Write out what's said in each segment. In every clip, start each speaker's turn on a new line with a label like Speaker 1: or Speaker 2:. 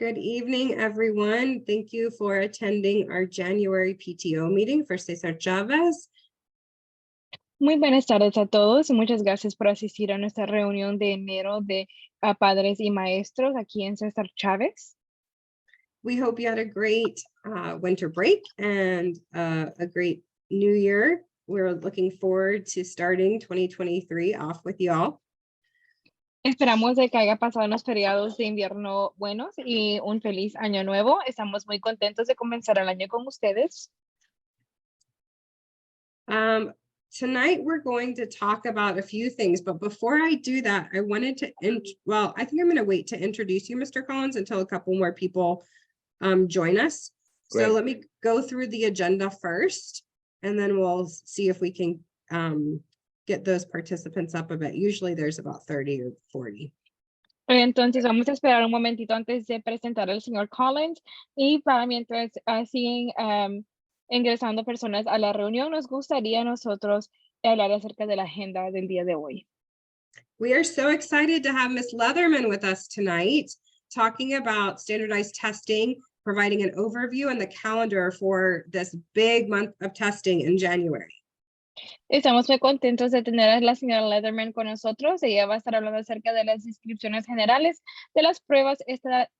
Speaker 1: Good evening, everyone. Thank you for attending our January PTO meeting for Cesar Chavez.
Speaker 2: Muy buenas tardes a todos y muchas gracias por asistir a nuestra reunión de enero de padres y maestros aquí en Cesar Chavez.
Speaker 1: We hope you had a great winter break and a great new year. We're looking forward to starting 2023 off with you all.
Speaker 2: Esperamos de que haya pasado unos feriados de invierno buenos y un feliz año nuevo. Estamos muy contentos de comenzar el año con ustedes.
Speaker 1: Tonight, we're going to talk about a few things, but before I do that, I wanted to, I think I'm going to wait to introduce you, Mr. Collins, until a couple more people join us. Great. So let me go through the agenda first, and then we'll see if we can get those participants up a bit. Usually there's about 30 or 40.
Speaker 2: Entonces vamos a esperar un momentito antes de presentar al señor Collins y para mientras siguen ingresando personas a la reunión, nos gustaría a nosotros hablar acerca de la agenda del día de hoy.
Speaker 1: We are so excited to have Ms. Leatherman with us tonight, talking about standardized testing, providing an overview and the calendar for this big month of testing in January.
Speaker 2: Estamos muy contentos de tener a la señora Leatherman con nosotros. Ella va a estar hablando acerca de las inscripciones generales de las pruebas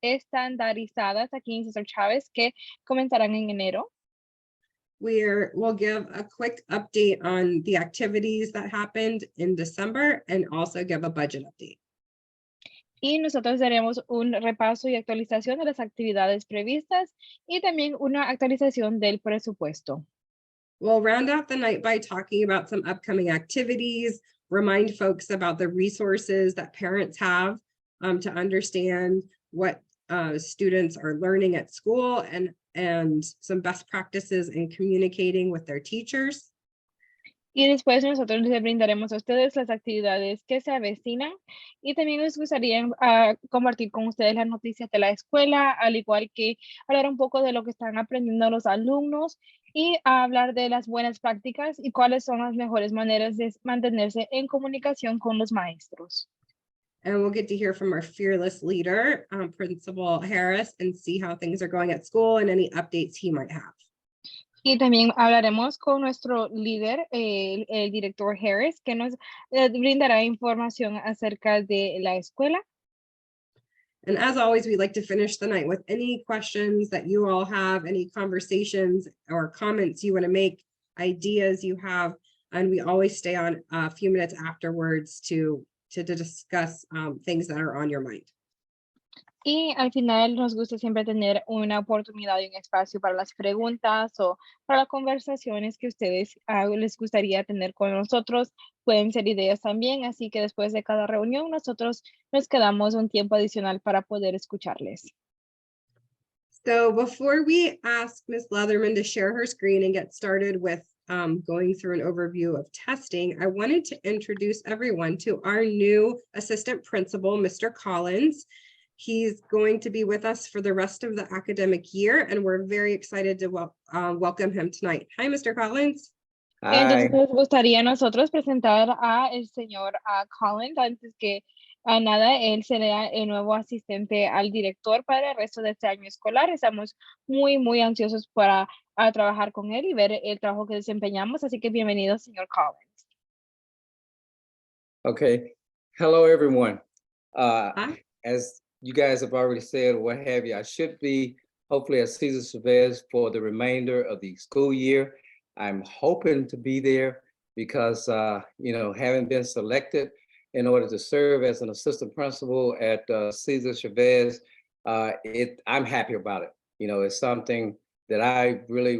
Speaker 2: estandarizadas aquí en Cesar Chavez que comenzarán en enero.
Speaker 1: We'll give a quick update on the activities that happened in December and also give a budget update.
Speaker 2: Y nosotros daremos un repaso y actualización de las actividades previstas y también una actualización del presupuesto.
Speaker 1: We'll round out the night by talking about some upcoming activities, remind folks about the resources that parents have to understand what students are learning at school and some best practices in communicating with their teachers.
Speaker 2: Y después nosotros les brindaremos a ustedes las actividades que se avecinan y también nos gustaría compartir con ustedes las noticias de la escuela, al igual que hablar un poco de lo que están aprendiendo los alumnos y hablar de las buenas prácticas y cuáles son las mejores maneras de mantenerse en comunicación con los maestros.
Speaker 1: And we'll get to hear from our fearless leader, Principal Harris, and see how things are going at school and any updates he might have.
Speaker 2: Y también hablaremos con nuestro líder, el director Harris, que nos brindará información acerca de la escuela.
Speaker 1: And as always, we'd like to finish the night with any questions that you all have, any conversations or comments you want to make, ideas you have, and we always stay on a few minutes afterwards to discuss things that are on your mind.
Speaker 2: Y al final nos gusta siempre tener una oportunidad y un espacio para las preguntas o para las conversaciones que ustedes les gustaría tener con nosotros. Pueden ser ideas también, así que después de cada reunión nosotros nos quedamos un tiempo adicional para poder escucharles.
Speaker 1: So before we ask Ms. Leatherman to share her screen and get started with going through an overview of testing, I wanted to introduce everyone to our new assistant principal, Mr. Collins. He's going to be with us for the rest of the academic year, and we're very excited to welcome him tonight. Hi, Mr. Collins.
Speaker 2: Hi. Entonces nos gustaría a nosotros presentar a el señor Collins. Antes que nada, él será el nuevo asistente al director para el resto de este año escolar. Estamos muy ansiosos para trabajar con él y ver el trabajo que desempeñamos. Así que bienvenido, señor Collins.
Speaker 3: Okay. Hello, everyone.
Speaker 1: Hi.
Speaker 3: As you guys have already said, what have you, I should be hopefully at Cesar Chavez for the remainder of the school year. I'm hoping to be there because, having been selected in order to serve as an assistant principal at Cesar Chavez, I'm happy about it. It's something that I really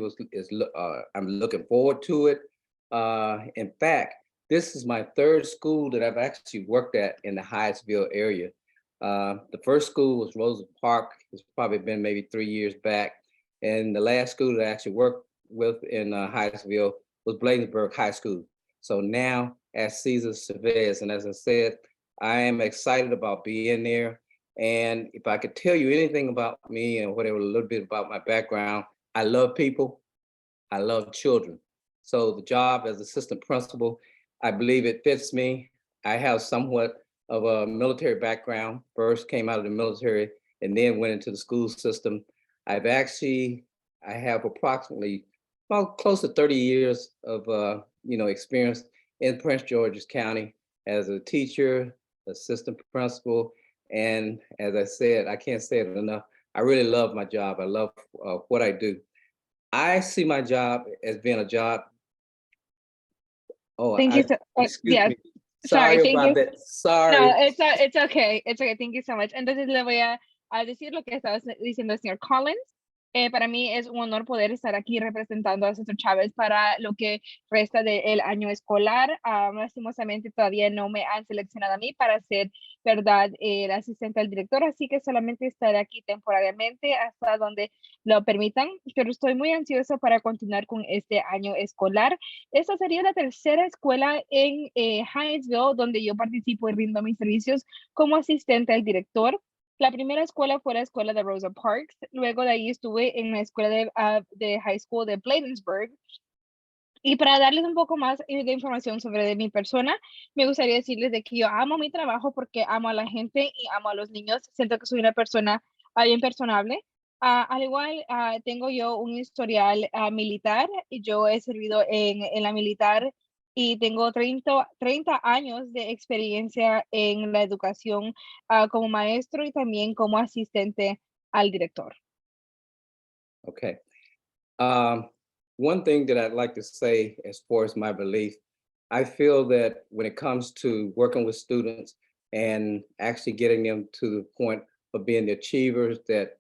Speaker 3: I'm looking forward to it. In fact, this is my third school that I've actually worked at in the Hyattsville area. The first school was Rosa Park. It's probably been maybe 3 years back. And the last school that I actually worked with in Hyattsville was Bladensburg High School. So now at Cesar Chavez. And as I said, I am excited about being there. And if I could tell you anything about me and whatever, a little bit about my background, I love people. I love children. So the job as assistant principal, I believe it fits me. I have somewhat of a military background. First came out of the military and then went into the school system. I have approximately about close to 30 years of experience in Prince George's County as a teacher, assistant principal, and as I said, I can't say it enough, I really love my job. I love what I do. I see my job as being a job. Oh,
Speaker 2: Thank you.
Speaker 3: excuse
Speaker 2: Yes.
Speaker 3: me.
Speaker 2: Sorry,
Speaker 3: Sorry
Speaker 2: thank
Speaker 3: about
Speaker 2: you.
Speaker 3: that. Sorry.
Speaker 2: No, it's okay. It's okay. Thank you so much. Entonces le voy a decir lo que estaba diciendo el señor Collins. Para mí es un honor poder estar aquí representando a César Chávez para lo que resta del año escolar. Lastimosamente todavía no me han seleccionado a mí para ser, verdad, el asistente al director, así que solamente estaré aquí temporariamente hasta donde lo permitan, pero estoy muy ansioso para continuar con este año escolar. Esta sería la tercera escuela en Hyattsville donde yo participo y rindo mis servicios como asistente al director. La primera escuela fue la escuela de Rosa Parks, luego de ahí estuve en la escuela de high school de Bladensburg. Y para darles un poco más de información sobre mi persona, me gustaría decirles de que yo amo mi trabajo porque amo a la gente y amo a los niños. Siento que soy una persona bien personable. Al igual, tengo yo un historial militar y yo he servido en la militar y tengo 30 años de experiencia en la educación como maestro y también como asistente al director.
Speaker 3: Okay. One thing that I'd like to say as far as my belief, I feel that when it comes to working with students and actually getting them to the point of being the achievers that,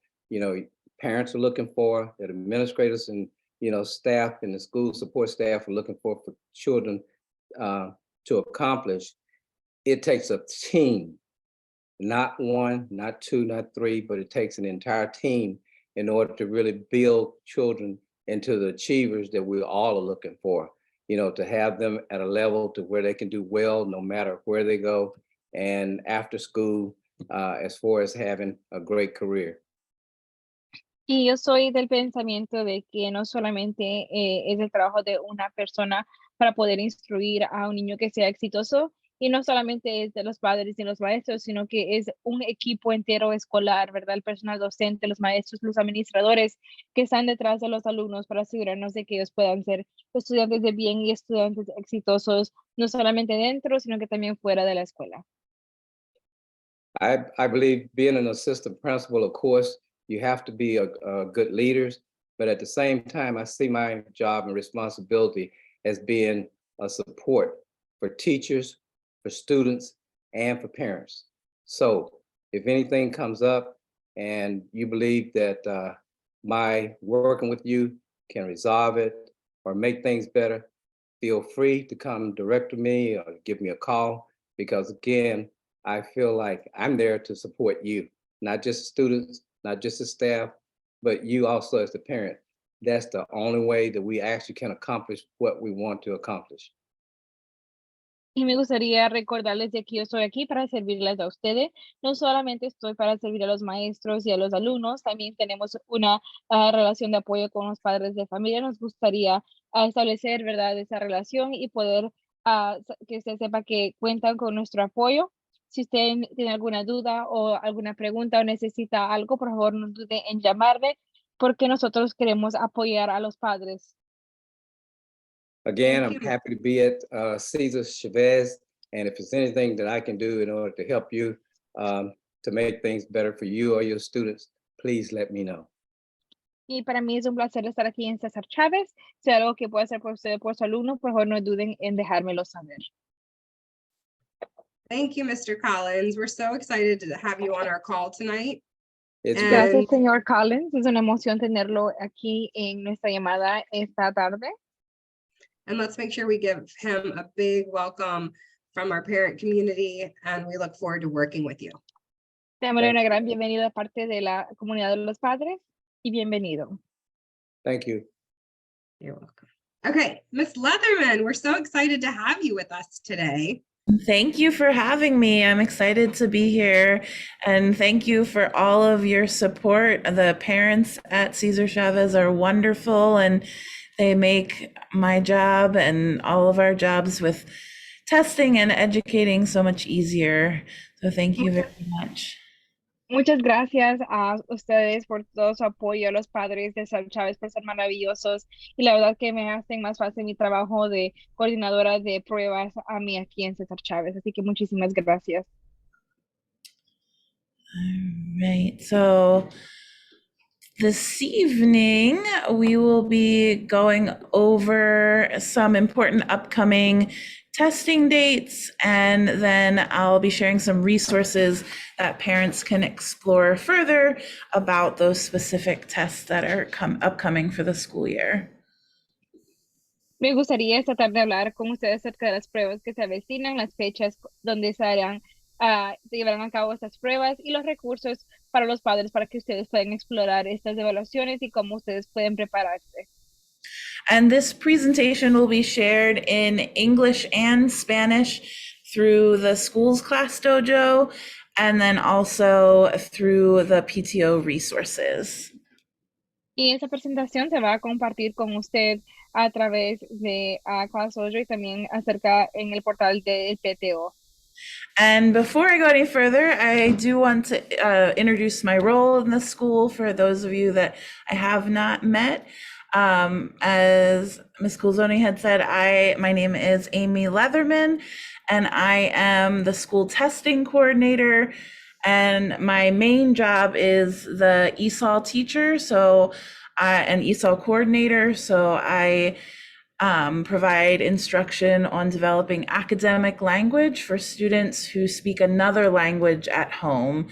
Speaker 3: parents are looking for, that administrators and, staff and the school support staff are looking for children to accomplish, it takes a team, not one, not two, not three, but it takes an entire team in order to really build children into the achievers that we all are looking for, to have them at a level to where they can do well no matter where they go and after school, as far as having a great career.
Speaker 2: Y yo soy del pensamiento de que no solamente es el trabajo de una persona para poder instruir a un niño que sea exitoso, y no solamente es de los padres y los maestros, sino que es un equipo entero escolar, ¿verdad? El personal docente, los maestros, los administradores que están detrás de los alumnos para asegurarnos de que ellos puedan ser estudiantes de bien y estudiantes exitosos, no solamente dentro, sino que también fuera de la escuela.
Speaker 3: I believe being an assistant principal, of course, you have to be a good leaders, but at the same time, I see my job and responsibility as being a support for teachers, for students, and for parents. So if anything comes up and you believe that my working with you can resolve it or make things better, feel free to come direct to me or give me a call, because again, I feel like I'm there to support you, not just students, not just the staff, but you also as the parent. That's the only way that we actually can accomplish what we want to accomplish.
Speaker 2: Y me gustaría recordarles de que yo estoy aquí para servirles a ustedes. No solamente estoy para servir a los maestros y a los alumnos, también tenemos una relación de apoyo con los padres de familia. Nos gustaría establecer, ¿verdad?, esa relación y poder que usted sepa que cuentan con nuestro apoyo. Si usted tiene alguna duda o alguna pregunta o necesita algo, por favor, no dude en llamarme, porque nosotros queremos apoyar a los padres.
Speaker 3: Again,
Speaker 1: Thank
Speaker 3: I'm
Speaker 1: you.
Speaker 3: happy to be at Cesar Chavez, and if there's anything that I can do in order to help you to make things better for you or your students, please let me know.
Speaker 2: Y para mí es un placer estar aquí en César Chávez. Si hay algo que pueda hacer por usted o por su alumno, por favor, no duden en dejármelo saber.
Speaker 1: Thank you, Mr. Collins. We're so excited to have you on our call tonight.
Speaker 3: It's
Speaker 1: And-
Speaker 3: great.
Speaker 2: Gracias, señor Collins. Es una emoción tenerlo aquí en nuestra llamada esta tarde.
Speaker 1: And let's make sure we give him a big welcome from our parent community, and we look forward to working with you.
Speaker 2: Démosle una gran bienvenida de parte de la comunidad de los padres y bienvenido.
Speaker 3: Thank you.
Speaker 1: You're welcome. Okay, Ms. Leatherman, we're so excited to have you with us today.
Speaker 4: Thank you for having me. I'm excited to be here. And thank you for all of your support. The parents at Cesar Chavez are wonderful, and they make my job and all of our jobs with testing and educating so much easier. So thank you very much.
Speaker 2: Muchas gracias a ustedes por todo su apoyo, a los padres de San Chávez por ser maravillosos y la verdad que me hacen más fácil mi trabajo de coordinadora de pruebas a mí aquí en César Chávez. Así que muchísimas gracias.
Speaker 4: Right. So this evening, we will be going over some important upcoming testing dates, and then I'll be sharing some resources that parents can explore further about those specific tests that are upcoming for the school year.
Speaker 2: Me gustaría esta tarde hablar con ustedes acerca de las pruebas que se avecinan, las fechas donde se llevarán a cabo estas pruebas y los recursos para los padres para que ustedes puedan explorar estas evaluaciones y cómo ustedes pueden prepararse.
Speaker 4: And this presentation will be shared in English and Spanish through the school's class dojo, and then also through the PTO resources.
Speaker 2: Y esta presentación se va a compartir con usted a través de Class Dojo y también acerca en el portal del PTO.
Speaker 4: And before I go any further, I do want to introduce my role in the school for those of you that I have not met. As Ms. Culzoni had said, my name is Amy Leatherman, and I am the school testing coordinator. And my main job is the ESOL teacher, an ESOL coordinator. So I provide instruction on developing academic language for students who speak another language at home.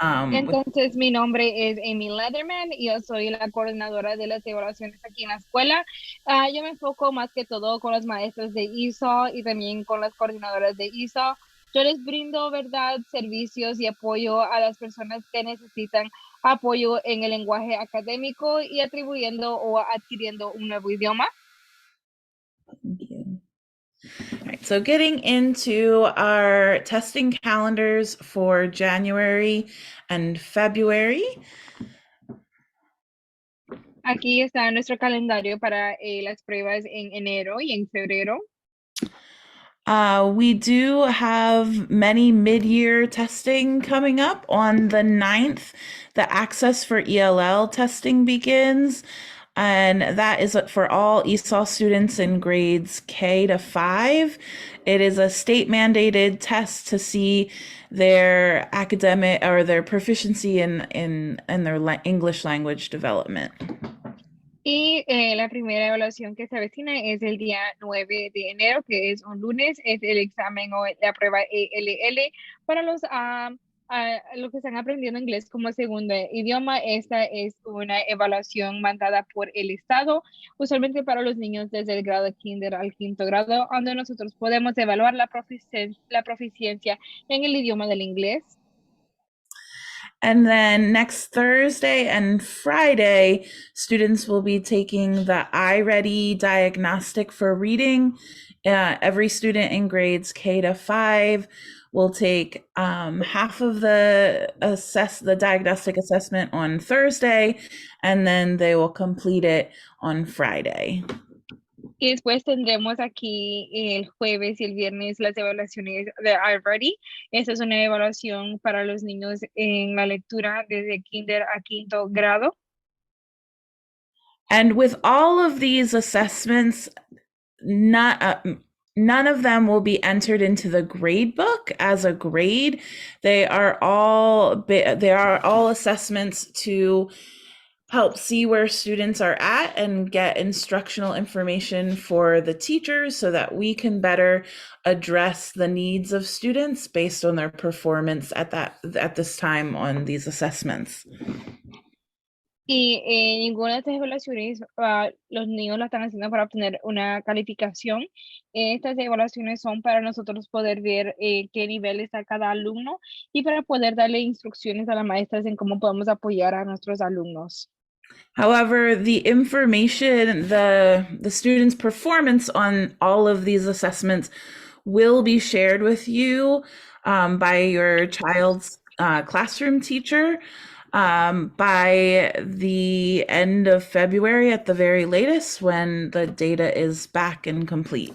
Speaker 2: Entonces, mi nombre es Amy Leatherman y yo soy la coordinadora de las evaluaciones aquí en la escuela. Yo me enfoco más que todo con los maestros de ISO y también con las coordinadoras de ISO. Yo les brindo, ¿verdad?, servicios y apoyo a las personas que necesitan apoyo en el lenguaje académico y atribuyendo o adquiriendo un nuevo idioma.
Speaker 4: Thank you. All right, so getting into our testing calendars for January and February.
Speaker 2: Aquí está nuestro calendario para las pruebas en enero y en febrero.
Speaker 4: We do have many mid-year testing coming up. On the 9th, the Access for ELL testing begins, and that is for all ESOL students in grades K to 5. It is a state mandated test to see their academic or their proficiency in their English language development.
Speaker 2: Y la primera evaluación que se avecina es el día 9 de enero, que es un lunes, es el examen o la prueba ELL para los que están aprendiendo inglés como segundo idioma. Esta es una evaluación mandada por el Estado, usualmente para los niños desde el grado kinder al quinto grado, donde nosotros podemos evaluar la proficiencia en el idioma del inglés.
Speaker 4: And then next Thursday and Friday, students will be taking the iReady diagnostic for reading. Every student in grades K to 5 will take half of the diagnostic assessment on Thursday, and then they will complete it on Friday.
Speaker 2: Y después tendremos aquí el jueves y el viernes las evaluaciones de iReady. Esta es una evaluación para los niños en la lectura desde kinder a quinto grado.
Speaker 4: And with all of these assessments, none of them will be entered into the grade book as a grade. They are all assessments to help see where students are at and get instructional information for the teachers so that we can better address the needs of students based on their performance at this time on these assessments.
Speaker 2: Y ninguna de estas evaluaciones los niños lo están haciendo para obtener una calificación. Estas evaluaciones son para nosotros poder ver qué nivel está cada alumno y para poder darle instrucciones a las maestras en cómo podemos apoyar a nuestros alumnos.
Speaker 4: However, the information, the students' performance on all of these assessments will be shared with you by your child's classroom teacher by the end of February at the very latest, when the data is back and complete.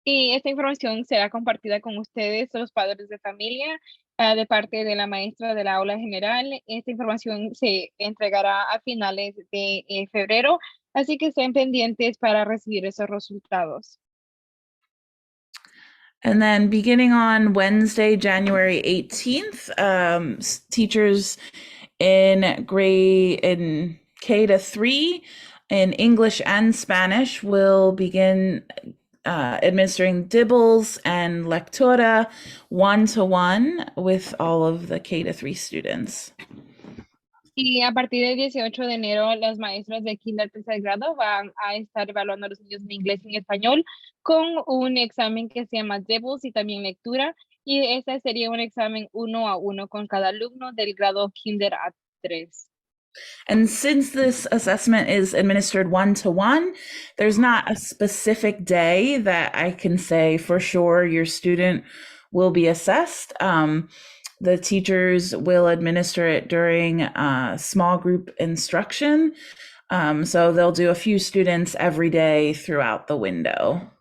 Speaker 2: Y esta información será compartida con ustedes, los padres de familia, de parte de la maestra de la aula general. Esta información se entregará a finales de febrero, así que estén pendientes para recibir esos resultados.
Speaker 4: And then beginning on Wednesday, January 18th, teachers in K to 3 in English and Spanish will begin administering Dibbles and Lectura one-to-one with all of the K to 3 students.
Speaker 2: Y a partir del 18 de enero, las maestras de kinder tercer grado van a estar evaluando a los niños en inglés y en español con un examen que se llama Dibbles y también lectura. Y este sería un examen 1-a-1 con cada alumno del grado kinder a 3.
Speaker 4: And since this assessment is administered one-to-one, there's not a specific day that I can say for sure your student will be assessed. The teachers will administer it during small group instruction. So they'll do a few students every day throughout the window.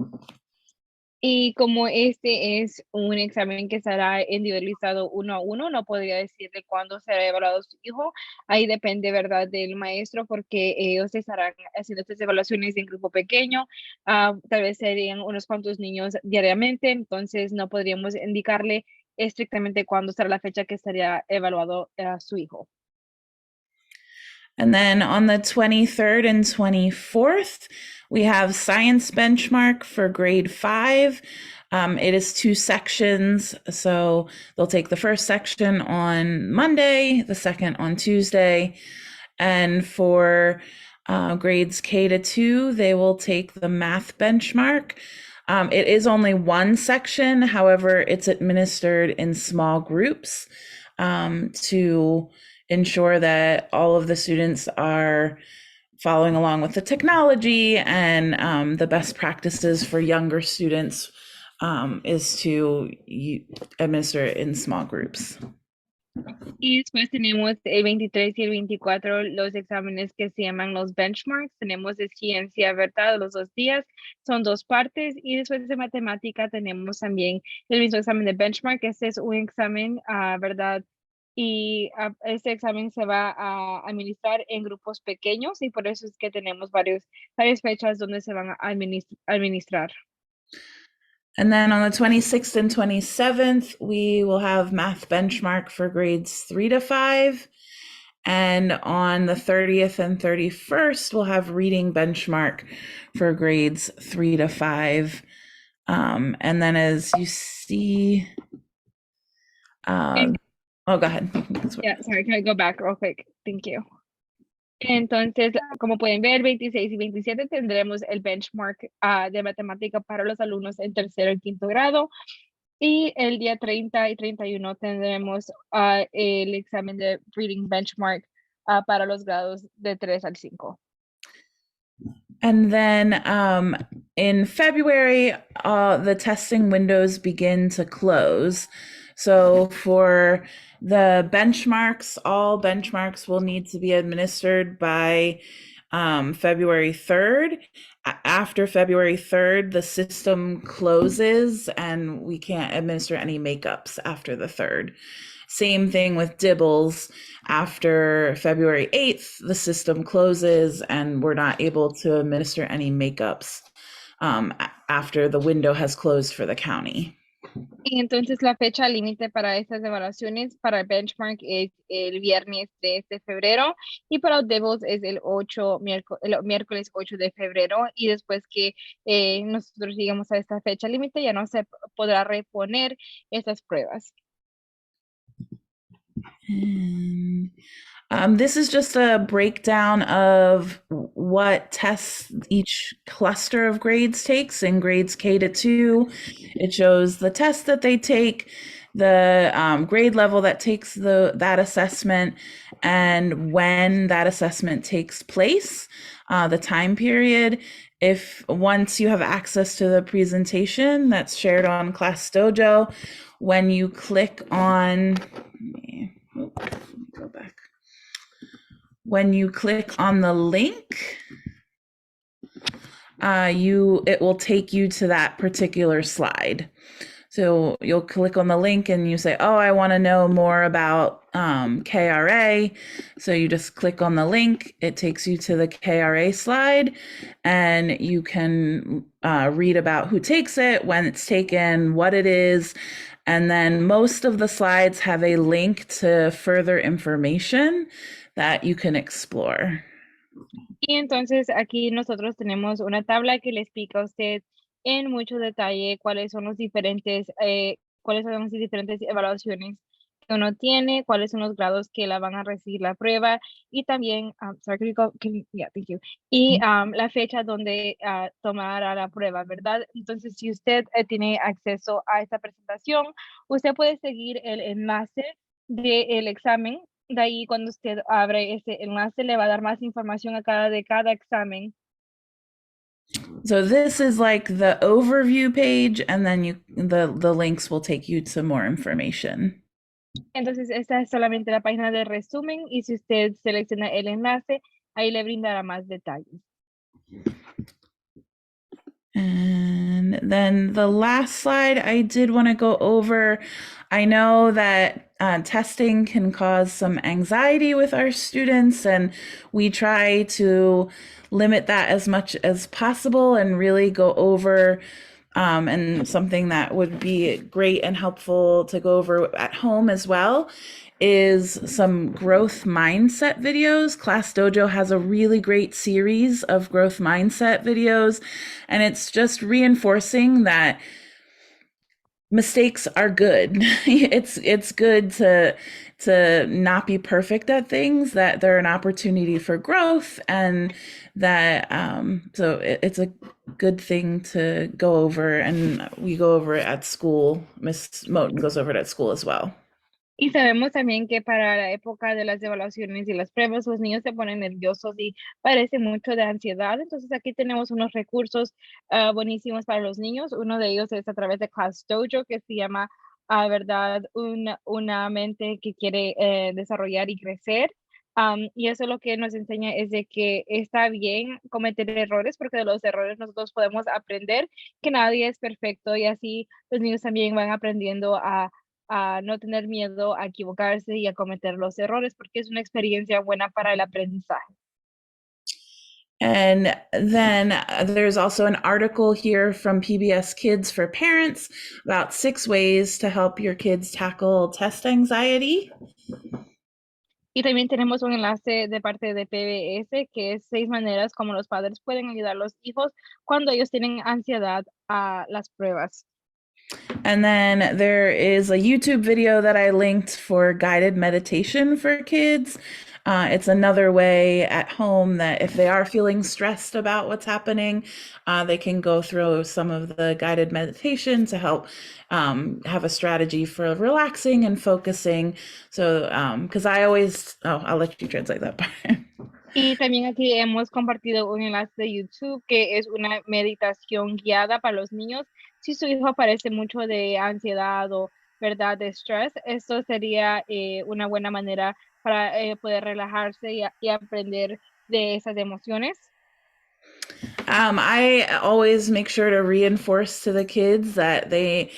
Speaker 2: Y como este es un examen que será individualizado 1-a-1, no podría decirle cuándo será evaluado su hijo. Ahí depende, ¿verdad?, del maestro, porque ellos estarán haciendo estas evaluaciones en grupo pequeño. Tal vez serían unos cuantos niños diariamente, entonces no podríamos indicarle estrictamente cuándo será la fecha que estaría evaluado su hijo.
Speaker 4: And then on the 23rd and 24th, we have science benchmark for grade 5. It is 2 sections, so they'll take the first section on Monday, the second on Tuesday. And for grades K to 2, they will take the math benchmark. It is only 1 section, however, it's administered in small groups to ensure that all of the students are following along with the technology, and the best practices for younger students is to administer it in small groups.
Speaker 2: Y después tenemos el 23 y el 24 los exámenes que se llaman los benchmarks. Tenemos de ciencia, ¿verdad?, los 2 días, son 2 partes. Y después de matemática tenemos también el mismo examen de benchmark. Este es un examen, ¿verdad? Y este examen se va a administrar en grupos pequeños y por eso es que tenemos varias fechas donde se van a administrar.
Speaker 4: And then on the 26th and 27th, we will have math benchmark for grades 3 to 5. And on the 30th and 31st, we'll have reading benchmark for grades 3 to 5. And then as you see, oh, go ahead.
Speaker 2: Yeah, sorry, can I go back real quick? Thank you. Entonces, como pueden ver, 26 y 27 tendremos el benchmark de matemática para los alumnos en tercero y quinto grado. Y el día 30 y 31 tendremos el examen de reading benchmark para los grados de 3 al 5.
Speaker 4: And then in February, the testing windows begin to close. So for the benchmarks, all benchmarks will need to be administered by February 3rd. After February 3rd, the system closes and we can't administer any makeups after the 3rd. Same thing with Dibbles. After February 8th, the system closes and we're not able to administer any makeups after the window has closed for the county.
Speaker 2: Y entonces la fecha límite para estas evaluaciones para el benchmark es el viernes 3 de febrero y para los Dibbles es el miércoles 8 de febrero, y después que nosotros llegamos a esta fecha límite ya no se podrá reponer estas pruebas.
Speaker 4: This is just a breakdown of what tests each cluster of grades takes. In grades K to 2, it shows the test that they take, the grade level that takes that assessment, and when that assessment takes place, the time period. If once you have access to the presentation that's shared on Class Dojo, when you click on, go back. When you click on the link, it will take you to that particular slide. So you'll click on the link and you say, oh, I want to know more about KRA. So you just click on the link. It takes you to the KRA slide, and you can read about who takes it, when it's taken, what it is. And then most of the slides have a link to further information that you can explore.
Speaker 2: Y entonces aquí nosotros tenemos una tabla que le explica a usted en mucho detalle cuáles son las diferentes evaluaciones que uno tiene, cuáles son los grados que la van a recibir la prueba y también, sorry, thank you. Y la fecha donde tomará la prueba, ¿verdad? Entonces, si usted tiene acceso a esta presentación, usted puede seguir el enlace del examen. De ahí, cuando usted abre ese enlace, le va a dar más información de cada examen.
Speaker 4: So this is like the overview page, and then the links will take you to more information.
Speaker 2: Entonces, esta es solamente la página de resumen, y si usted selecciona el enlace, ahí le brindará más detalles.
Speaker 4: And then the last slide I did want to go over. I know that testing can cause some anxiety with our students, and we try to limit that as much as possible and really go over and something that would be great and helpful to go over at home as well is some growth mindset videos. Class Dojo has a really great series of growth mindset videos, and it's just reinforcing that mistakes are good. It's good to not be perfect at things, that they're an opportunity for growth, and that so it's a good thing to go over, and we go over it at school. Miss Moten goes over it at school as well.
Speaker 2: Y sabemos también que para la época de las evaluaciones y las pruebas, los niños se ponen nerviosos y padecen mucho de ansiedad. Entonces, aquí tenemos unos recursos buenísimos para los niños. Uno de ellos es a través de Class Dojo, que se llama, ¿verdad?, una mente que quiere desarrollar y crecer. Y eso lo que nos enseña es de que está bien cometer errores, porque de los errores nosotros podemos aprender, que nadie es perfecto, y así los niños también van aprendiendo a no tener miedo a equivocarse y a cometer los errores, porque es una experiencia buena para el aprendizaje.
Speaker 4: And then there's also an article here from PBS Kids for parents about 6 ways to help your kids tackle test anxiety.
Speaker 2: Y también tenemos un enlace de parte de PBS, que es 6 maneras como los padres pueden ayudar a los hijos cuando ellos tienen ansiedad a las pruebas.
Speaker 4: And then there is a YouTube video that I linked for guided meditation for kids. It's another way at home that if they are feeling stressed about what's happening, they can go through some of the guided meditation to help have a strategy for relaxing and focusing. So, because I'll let you translate that part.
Speaker 2: Y también aquí hemos compartido un enlace de YouTube que es una meditación guiada para los niños. Si su hijo padece mucho de ansiedad o, ¿verdad?, de estrés, esto sería una buena manera para poder relajarse y aprender de esas emociones.
Speaker 4: I always make sure to reinforce to the kids that they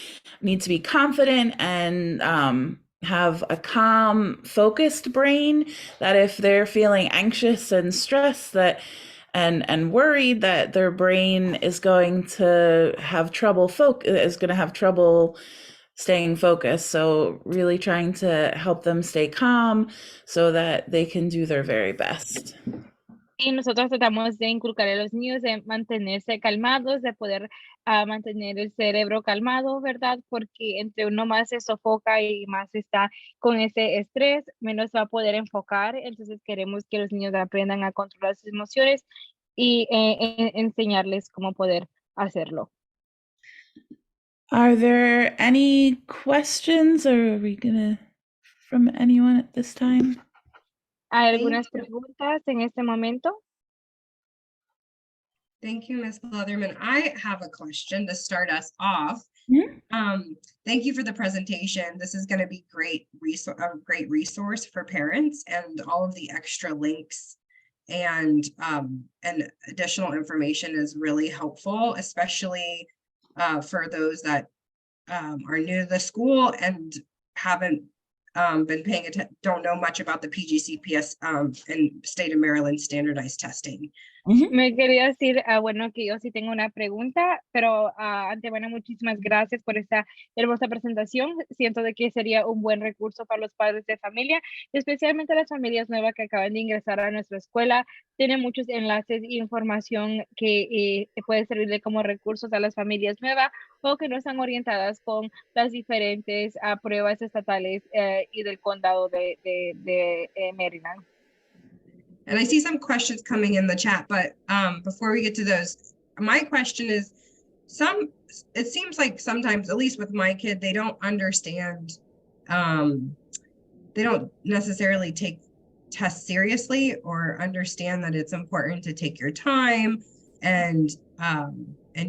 Speaker 4: need to be confident and have a calm, focused brain, that if they're feeling anxious and stressed and worried, that their brain is going to have trouble staying focused. So really trying to help them stay calm so that they can do their very best.
Speaker 2: Y nosotros tratamos de inculcar a los niños de mantenerse calmados, de poder mantener el cerebro calmado, ¿verdad? Porque entre uno más se sofoca y más está con ese estrés, menos va a poder enfocar. Entonces queremos que los niños aprendan a controlar sus emociones y enseñarles cómo poder hacerlo.
Speaker 4: Are there any questions, or are we gonna from anyone at this time?
Speaker 2: ¿Hay algunas preguntas en este momento?
Speaker 1: Thank you, Ms. Leatherman. I have a question to start us off. Thank you for the presentation. This is going to be a great resource for parents, and all of the extra links and additional information is really helpful, especially for those that are new to the school and haven't been paying attention, don't know much about the PGCPS and state of Maryland standardized testing.
Speaker 2: Me quería decir, bueno, que yo sí tengo una pregunta, pero antemano muchísimas gracias por esta hermosa presentación. Siento de que sería un buen recurso para los padres de familia, especialmente las familias nuevas que acaban de ingresar a nuestra escuela. Tiene muchos enlaces e información que puede servirle como recursos a las familias nuevas o que no están orientadas con las diferentes pruebas estatales y del condado de Maryland.
Speaker 1: And I see some questions coming in the chat, but before we get to those, my question is, it seems like sometimes, at least with my kid, they don't understand, they don't necessarily take tests seriously or understand that it's important to take your time and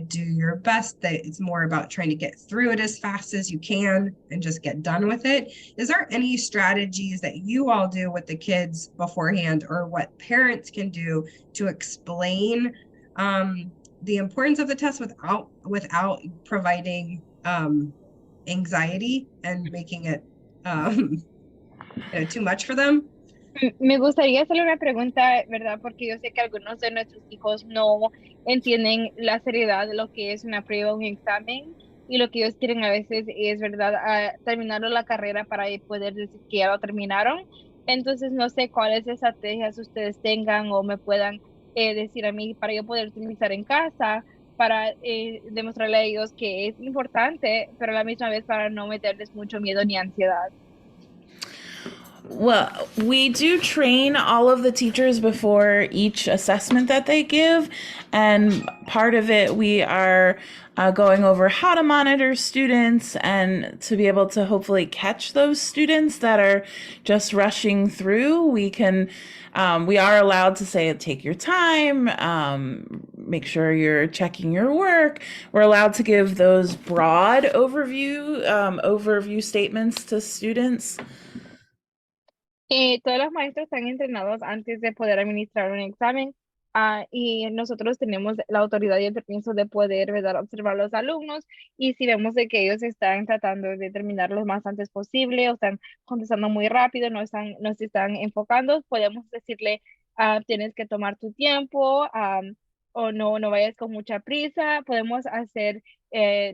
Speaker 1: do your best, that it's more about trying to get through it as fast as you can and just get done with it. Is there any strategies that you all do with the kids beforehand, or what parents can do to explain the importance of the test without providing anxiety and making it too much for them?
Speaker 2: Me gustaría hacerle una pregunta, ¿verdad? Porque yo sé que algunos de nuestros hijos no entienden la seriedad de lo que es una prueba, un examen, y lo que ellos quieren a veces es, ¿verdad?, terminar la carrera para poder decir que ya lo terminaron. Entonces, no sé cuáles estrategias ustedes tengan o me puedan decir a mí para yo poder utilizar en casa, para demostrarle a ellos que es importante, pero a la misma vez para no meterles mucho miedo ni ansiedad.
Speaker 4: Well, we do train all of the teachers before each assessment that they give. And part of it, we are going over how to monitor students and to be able to hopefully catch those students that are just rushing through. We are allowed to say, take your time, make sure you're checking your work. We're allowed to give those broad overview statements to students.
Speaker 2: Todos los maestros están entrenados antes de poder administrar un examen y nosotros tenemos la autoridad y el permiso de poder, ¿verdad?, observar a los alumnos, y si vemos de que ellos están tratando de terminar lo más antes posible o están contestando muy rápido, no se están enfocando, podemos decirle, tienes que tomar tu tiempo o no vayas con mucha prisa. Podemos hacer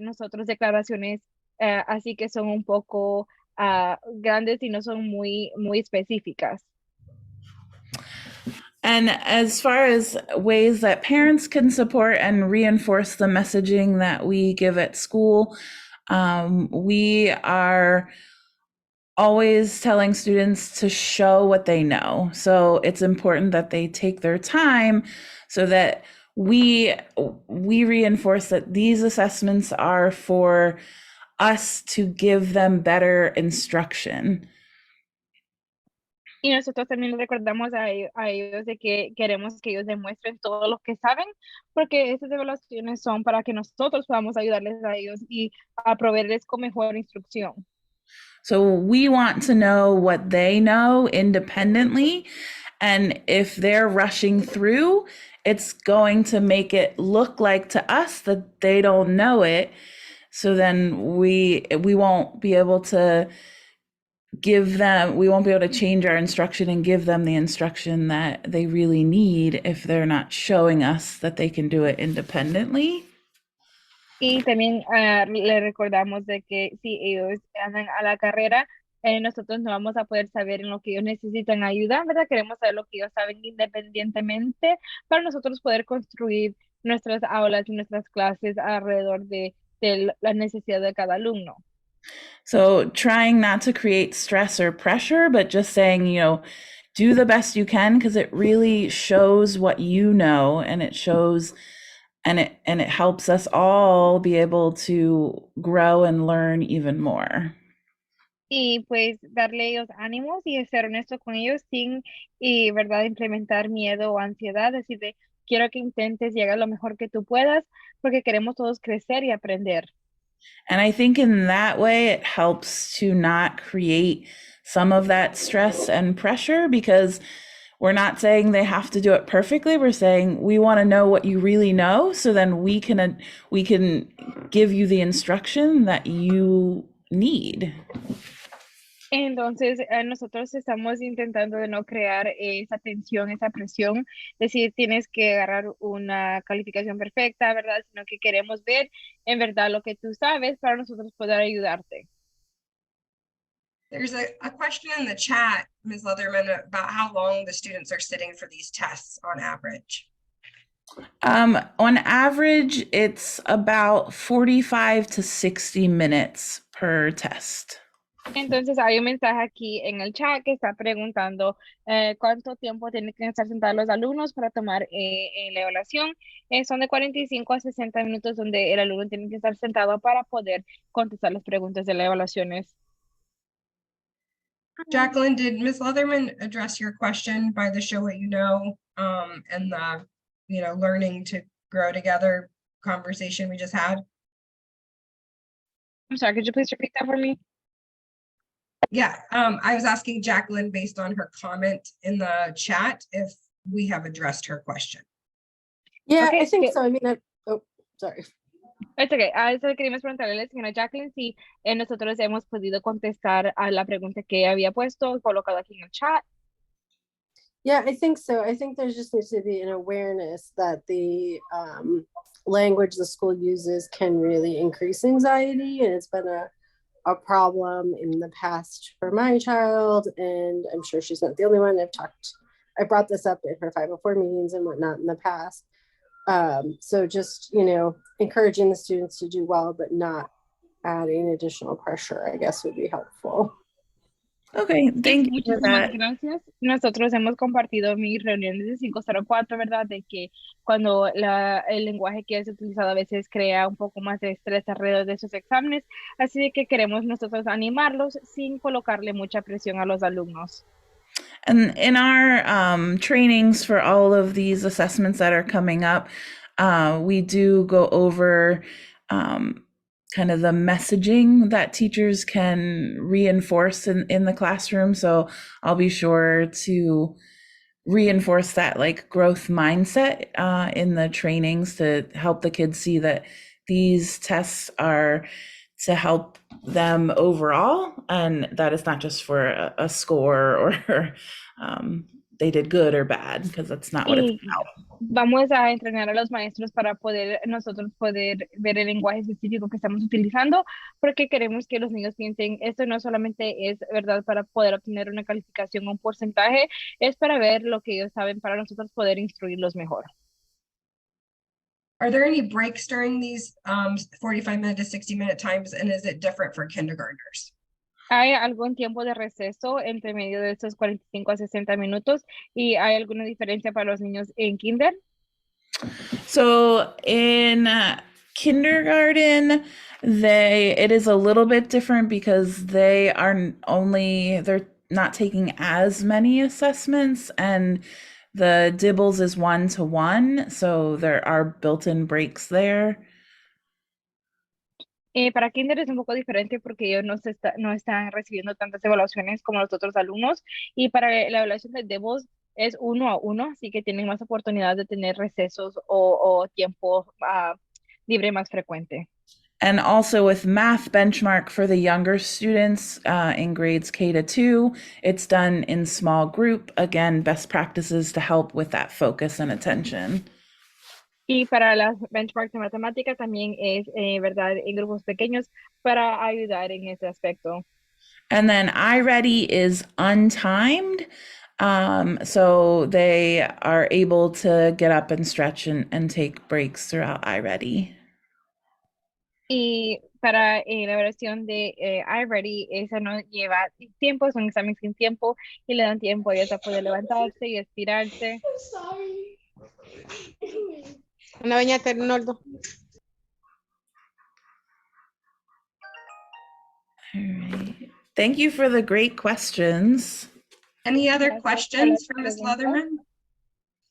Speaker 2: nosotros declaraciones así que son un poco grandes y no son muy específicas.
Speaker 4: And as far as ways that parents can support and reinforce the messaging that we give at school, we are always telling students to show what they know. So it's important that they take their time so that we reinforce that these assessments are for us to give them better instruction.
Speaker 2: Y nosotros también les recordamos a ellos de que queremos que ellos demuestren todo lo que saben, porque esas evaluaciones son para que nosotros podamos ayudarles a ellos y a proveerles con mejor instrucción.
Speaker 4: So we want to know what they know independently, and if they're rushing through, it's going to make it look like to us that they don't know it. So then we won't be able to change our instruction and give them the instruction that they really need if they're not showing us that they can do it independently.
Speaker 2: Y también le recordamos de que si ellos andan a la carrera, nosotros no vamos a poder saber en lo que ellos necesitan ayuda, ¿verdad? Queremos saber lo que ellos saben independientemente para nosotros poder construir nuestras aulas y nuestras clases alrededor de la necesidad de cada alumno.
Speaker 4: So trying not to create stress or pressure, but just saying, do the best you can, because it really shows what you know, and it shows and it helps us all be able to grow and learn even more.
Speaker 2: Y pues darle ellos ánimos y ser honesto con ellos sin, ¿verdad?, implementar miedo o ansiedad, decirle, quiero que intentes llegar lo mejor que tú puedas, porque queremos todos crecer y aprender.
Speaker 4: And I think in that way, it helps to not create some of that stress and pressure, because we're not saying they have to do it perfectly. We're saying we want to know what you really know, so then we can give you the instruction that you need.
Speaker 2: Entonces, nosotros estamos intentando de no crear esa tensión, esa presión, decir tienes que agarrar una calificación perfecta, ¿verdad? Sino que queremos ver en verdad lo que tú sabes para nosotros poder ayudarte.
Speaker 1: There's a question in the chat, Ms. Leatherman, about how long the students are sitting for these tests on average.
Speaker 4: On average, it's about 45 to 60 minutes per test.
Speaker 2: Entonces hay un mensaje aquí en el chat que está preguntando cuánto tiempo tienen que estar sentados los alumnos para tomar la evaluación. Son de 45 a 60 minutos donde el alumno tiene que estar sentado para poder contestar las preguntas de las evaluaciones.
Speaker 1: Jacqueline, did Ms. Leatherman address your question by the show what you know and the learning to grow together conversation we just had?
Speaker 2: I'm sorry, could you please repeat that for me?
Speaker 1: Yeah, I was asking Jacqueline based on her comment in the chat if we have addressed her question.
Speaker 5: Yeah,
Speaker 2: Okay,
Speaker 5: I think
Speaker 2: good.
Speaker 5: so. I mean, oh, sorry.
Speaker 2: It's okay. Eso queríamos preguntarle a la señora Jacqueline si nosotros hemos podido contestar a la pregunta que había puesto y colocado aquí en el chat.
Speaker 5: Yeah, I think so. I think there just needs to be an awareness that the language the school uses can really increase anxiety, and it's been a problem in the past for my child, and I'm sure she's not the only one. I brought this up in her 504 meetings and whatnot in the past. So just, encouraging the students to do well, but not adding additional pressure, I guess, would be helpful.
Speaker 4: Okay, thank you for
Speaker 2: Muchísimas
Speaker 4: that.
Speaker 2: gracias. Nosotros hemos compartido mis reuniones de 504, ¿verdad? De que cuando el lenguaje que es utilizado a veces crea un poco más de estrés alrededor de esos exámenes, así de que queremos nosotros animarlos sin colocarle mucha presión a los alumnos.
Speaker 4: And in our trainings for all of these assessments that are coming up, we do go over kind of the messaging that teachers can reinforce in the classroom. So I'll be sure to reinforce that like growth mindset in the trainings to help the kids see that these tests are to help them overall, and that it's not just for a score or they did good or bad, because that's not what it's about.
Speaker 2: Vamos a entrenar a los maestros para nosotros poder ver el lenguaje específico que estamos utilizando, porque queremos que los niños piensen, esto no solamente es verdad para poder obtener una calificación o un porcentaje, es para ver lo que ellos saben para nosotros poder instruirlos mejor.
Speaker 1: Are there any breaks during these 45-minute to 60-minute times, and is it different for kindergartners?
Speaker 2: ¿Hay algún tiempo de receso entre medio de estos 45 a 60 minutos? ¿Y hay alguna diferencia para los niños en kinder?
Speaker 4: So in kindergarten, it is a little bit different because they're not taking as many assessments, and the dibbles is 1-to-1, so there are built-in breaks there.
Speaker 2: Para kinder es un poco diferente porque ellos no están recibiendo tantas evaluaciones como los otros alumnos, y para la evaluación de debos es 1-a-1, así que tienen más oportunidad de tener recesos o tiempo libre más frecuente.
Speaker 4: And also with math benchmark for the younger students in grades K-2, it's done in small group. Again, best practices to help with that focus and attention.
Speaker 2: Y para las benchmarks de matemáticas también es, ¿verdad?, en grupos pequeños para ayudar en ese aspecto.
Speaker 4: And then iReady is untimed. So they are able to get up and stretch and take breaks throughout iReady.
Speaker 2: Y para la versión de iReady, esa no lleva tiempo, es un examen sin tiempo y le dan tiempo a ellos a poder levantarse y estirarse.
Speaker 5: Una doña Ternoldo.
Speaker 4: All right. Thank you for the great questions.
Speaker 1: Any other
Speaker 2: Gracias
Speaker 1: questions
Speaker 2: por
Speaker 1: for
Speaker 2: las
Speaker 1: Ms.
Speaker 2: preguntas.
Speaker 1: Leatherman?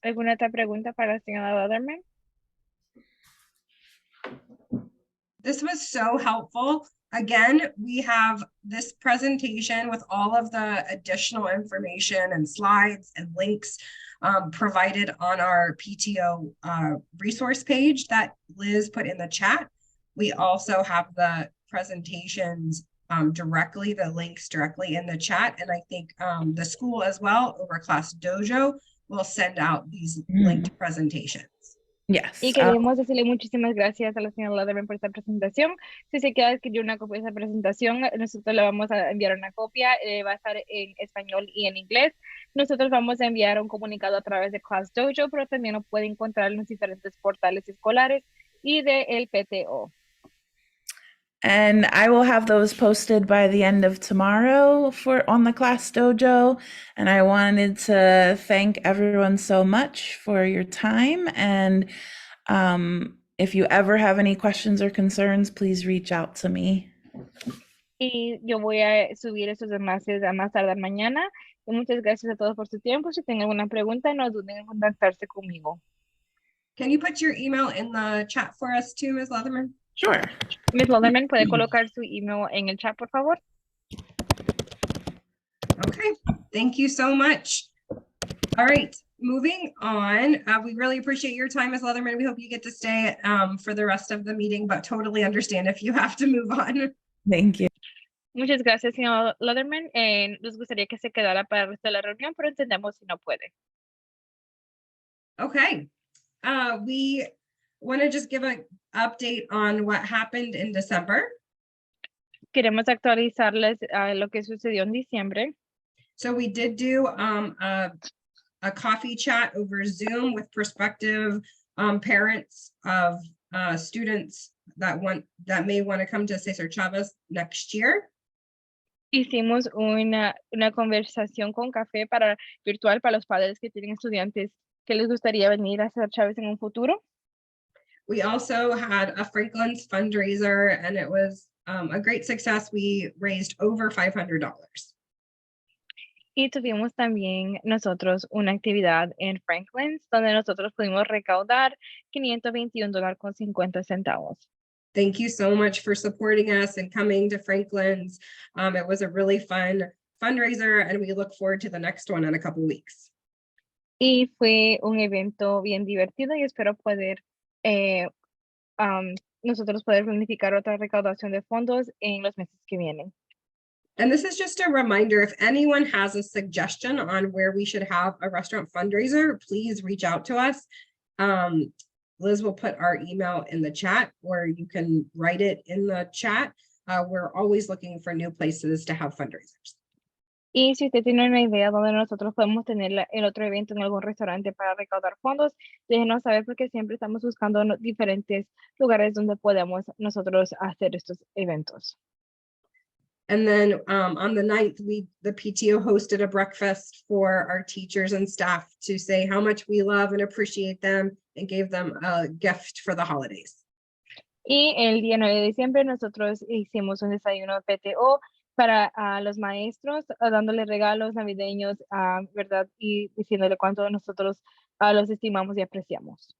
Speaker 2: ¿Alguna otra pregunta para la señora Leatherman?
Speaker 1: This was so helpful. again, we have this presentation with all of the additional information and slides and links provided on our PTO resource page that Liz put in the chat. We also have the presentations directly, the links directly in the chat. And I think the school as well, Overclass Dojo, will send out these linked presentations.
Speaker 4: Yes.
Speaker 2: Y queremos decirle muchísimas gracias a la señora Laderman por esta presentación. Si se queda adquirir una copia de esa presentación, nosotros le vamos a enviar una copia, va a estar en español y en inglés. Nosotros vamos a enviar un comunicado a través de Class Dojo, pero también lo puede encontrar en los diferentes portales escolares y del PTO.
Speaker 4: And I will have those posted by the end of tomorrow on the Class Dojo. And I wanted to thank everyone so much for your time. And if you ever have any questions or concerns, please reach out to me.
Speaker 2: Y yo voy a subir esos enlaces a más tardar mañana. Y muchas gracias a todos por su tiempo. Si tienen alguna pregunta, no duden en contactarse conmigo.
Speaker 1: Can you put your email in the chat for us too, Ms. Leatherman?
Speaker 4: Sure.
Speaker 2: Ms. Leatherman, ¿puede colocar su email en el chat, por favor?
Speaker 1: Okay, thank you so much. All right, moving on. We really appreciate your time, Ms. Leatherman. We hope you get to stay for the rest of the meeting, but totally understand if you have to move on.
Speaker 4: Thank you.
Speaker 2: Muchas gracias, señor Leatherman. Nos gustaría que se quedara para el resto de la reunión, pero entendemos si no puede.
Speaker 1: Okay, we want to just give an update on what happened in December.
Speaker 2: Queremos actualizarles lo que sucedió en diciembre.
Speaker 1: So we did do a coffee chat over Zoom with prospective parents of students that may want to come to Cesar Chavez next year.
Speaker 2: Hicimos una conversación con café virtual para los padres que tienen estudiantes que les gustaría venir a Cesar Chavez en un futuro.
Speaker 1: We also had a Franklin's fundraiser, and it was a great success. We raised over $500.
Speaker 2: Y tuvimos también nosotros una actividad en Franklin's donde nosotros pudimos recaudar $521.50.
Speaker 1: Thank you so much for supporting us and coming to Franklin's. It was a really fun fundraiser, and we look forward to the next one in a couple weeks.
Speaker 2: Y fue un evento bien divertido y espero poder nosotros poder planificar otra recaudación de fondos en los meses que vienen.
Speaker 1: And this is just a reminder, if anyone has a suggestion on where we should have a restaurant fundraiser, please reach out to us. Liz will put our email in the chat, or you can write it in the chat. We're always looking for new places to have fundraisers.
Speaker 2: Y si usted tiene una idea donde nosotros podemos tener el otro evento en algún restaurante para recaudar fondos, déjenos saber porque siempre estamos buscando diferentes lugares donde podemos nosotros hacer estos eventos.
Speaker 1: And then on the 9th, the PTO hosted a breakfast for our teachers and staff to say how much we love and appreciate them, and gave them a gift for the holidays.
Speaker 2: Y el día 9 de diciembre nosotros hicimos un desayuno de PTO para los maestros, dándole regalos navideños, ¿verdad? Y diciéndole cuánto nosotros los estimamos y apreciamos.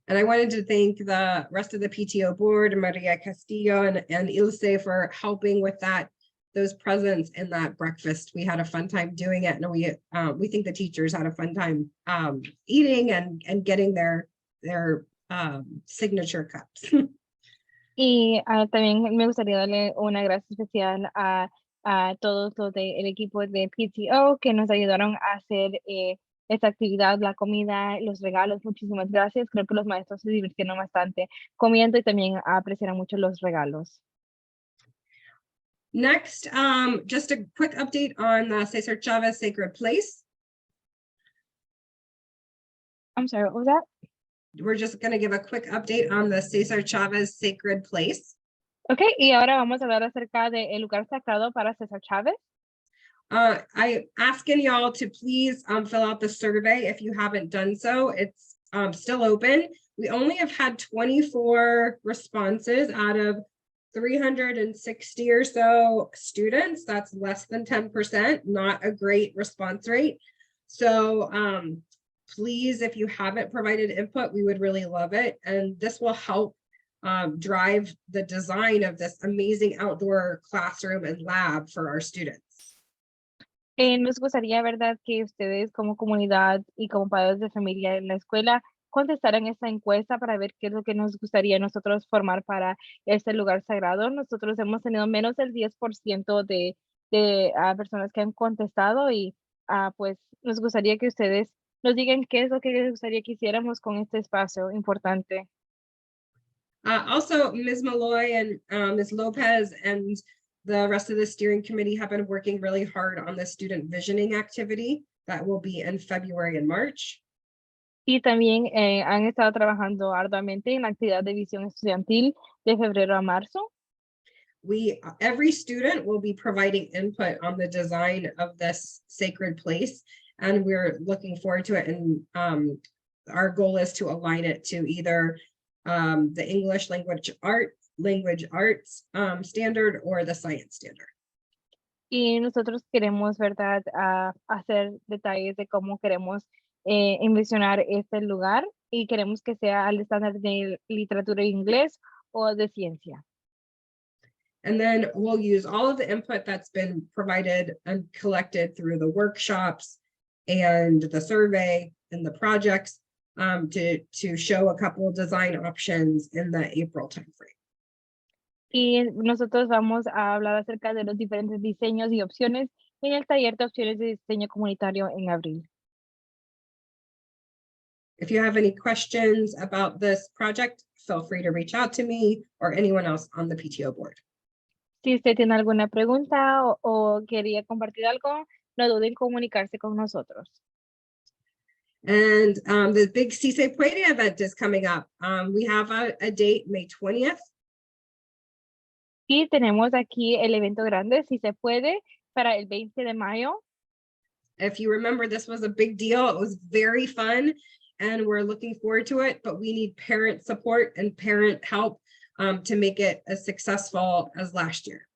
Speaker 1: And I wanted to thank the rest of the PTO board, Maria Castillo and Ilse, for helping with those presents in that breakfast. We had a fun time doing it, and we think the teachers had a fun time eating and getting their signature cups.
Speaker 2: Y también me gustaría darle una gracia especial a todos los del equipo de PTO que nos ayudaron a hacer esta actividad, la comida, los regalos. Muchísimas gracias. Creo que los maestros se divirtieron bastante comiendo y también apreciaron mucho los regalos.
Speaker 1: Next, just a quick update on the Cesar Chavez Sacred Place.
Speaker 2: I'm sorry, what was that?
Speaker 1: We're just going to give a quick update on the Cesar Chavez Sacred Place.
Speaker 2: Okay, y ahora vamos a hablar acerca del lugar sagrado para Cesar Chavez.
Speaker 1: I asking y'all to please fill out the survey if you haven't done so. It's still open. We only have had 24 responses out of 360 or so students. That's less than 10%, not a great response rate. So please, if you haven't provided input, we would really love it. And this will help drive the design of this amazing outdoor classroom and lab for our students.
Speaker 2: Nos gustaría, ¿verdad?, que ustedes como comunidad y como padres de familia en la escuela contestaran esta encuesta para ver qué es lo que nos gustaría nosotros formar para este lugar sagrado. Nosotros hemos tenido menos del 10% de personas que han contestado y pues nos gustaría que ustedes nos digan qué es lo que les gustaría que hiciéramos con este espacio importante.
Speaker 1: Also, Ms. Malloy and Ms. Lopez and the rest of the steering committee have been working really hard on the student visioning activity that will be in February and March.
Speaker 2: Y también han estado trabajando arduamente en la actividad de visión estudiantil de febrero a marzo.
Speaker 1: Every student will be providing input on the design of this sacred place, and we're looking forward to it. And our goal is to align it to either the English language arts standard or the science standard.
Speaker 2: Y nosotros queremos, ¿verdad?, hacer detalles de cómo queremos envisionar este lugar y queremos que sea al estándar de literatura en inglés o de ciencia.
Speaker 1: And then we'll use all of the input that's been provided and collected through the workshops and the survey and the projects to show a couple of design options in the April timeframe.
Speaker 2: Y nosotros vamos a hablar acerca de los diferentes diseños y opciones en el taller de opciones de diseño comunitario en abril.
Speaker 1: If you have any questions about this project, feel free to reach out to me or anyone else on the PTO board.
Speaker 2: Si usted tiene alguna pregunta o quería compartir algo, no duden en comunicarse con nosotros.
Speaker 1: And the big Si Se Puede event is coming up. We have a date, May 20th.
Speaker 2: Y tenemos aquí el evento grande, si se puede, para el 20 de mayo.
Speaker 1: If you remember, this was a big deal. It was very fun and we're looking forward to it, but we need parent support and parent help to make it as successful as last year.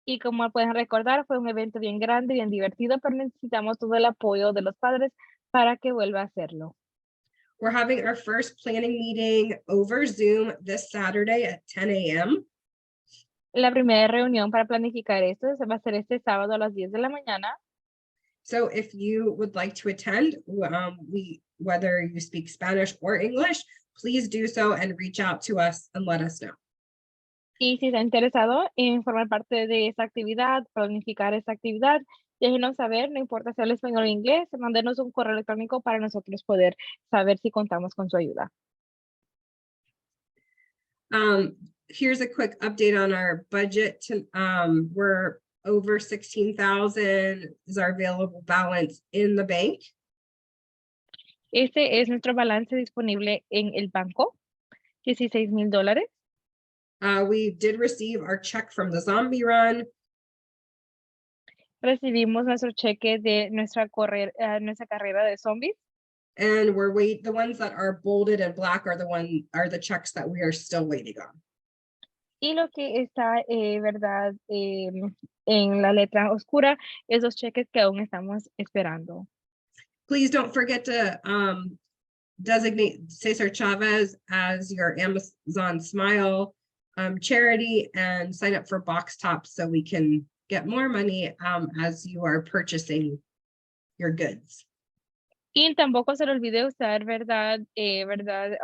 Speaker 2: Y como pueden recordar, fue un evento bien grande, bien divertido, pero necesitamos todo el apoyo de los padres para que vuelva a hacerlo.
Speaker 1: We're having our first planning meeting over Zoom this Saturday at 10 a.m.
Speaker 2: La primera reunión para planificar esto se va a hacer este sábado a las 10 de la mañana.
Speaker 1: So if you would like to attend, whether you speak Spanish or English, please do so and reach out to us and let us know.
Speaker 2: Y si está interesado en formar parte de esta actividad, planificar esta actividad, déjenos saber, no importa si habla español o inglés, mándenos un correo electrónico para nosotros poder saber si contamos con su ayuda.
Speaker 1: Here's a quick update on our budget. We're over 16,000 is our available balance in the bank.
Speaker 2: Este es nuestro balance disponible en el banco, $16,000.
Speaker 1: We did receive our check from the zombie run.
Speaker 2: Recibimos nuestro cheque de nuestra carrera de zombies.
Speaker 1: And the ones that are bolded and black are the checks that we are still waiting on.
Speaker 2: Y lo que está, verdad, en la letra oscura, esos cheques que aún estamos esperando.
Speaker 1: Please don't forget to designate Cesar Chavez as your Amazon Smile charity and sign up for box tops so we can get more money as you are purchasing your goods.
Speaker 2: Y tampoco se le olvide usar, ¿verdad?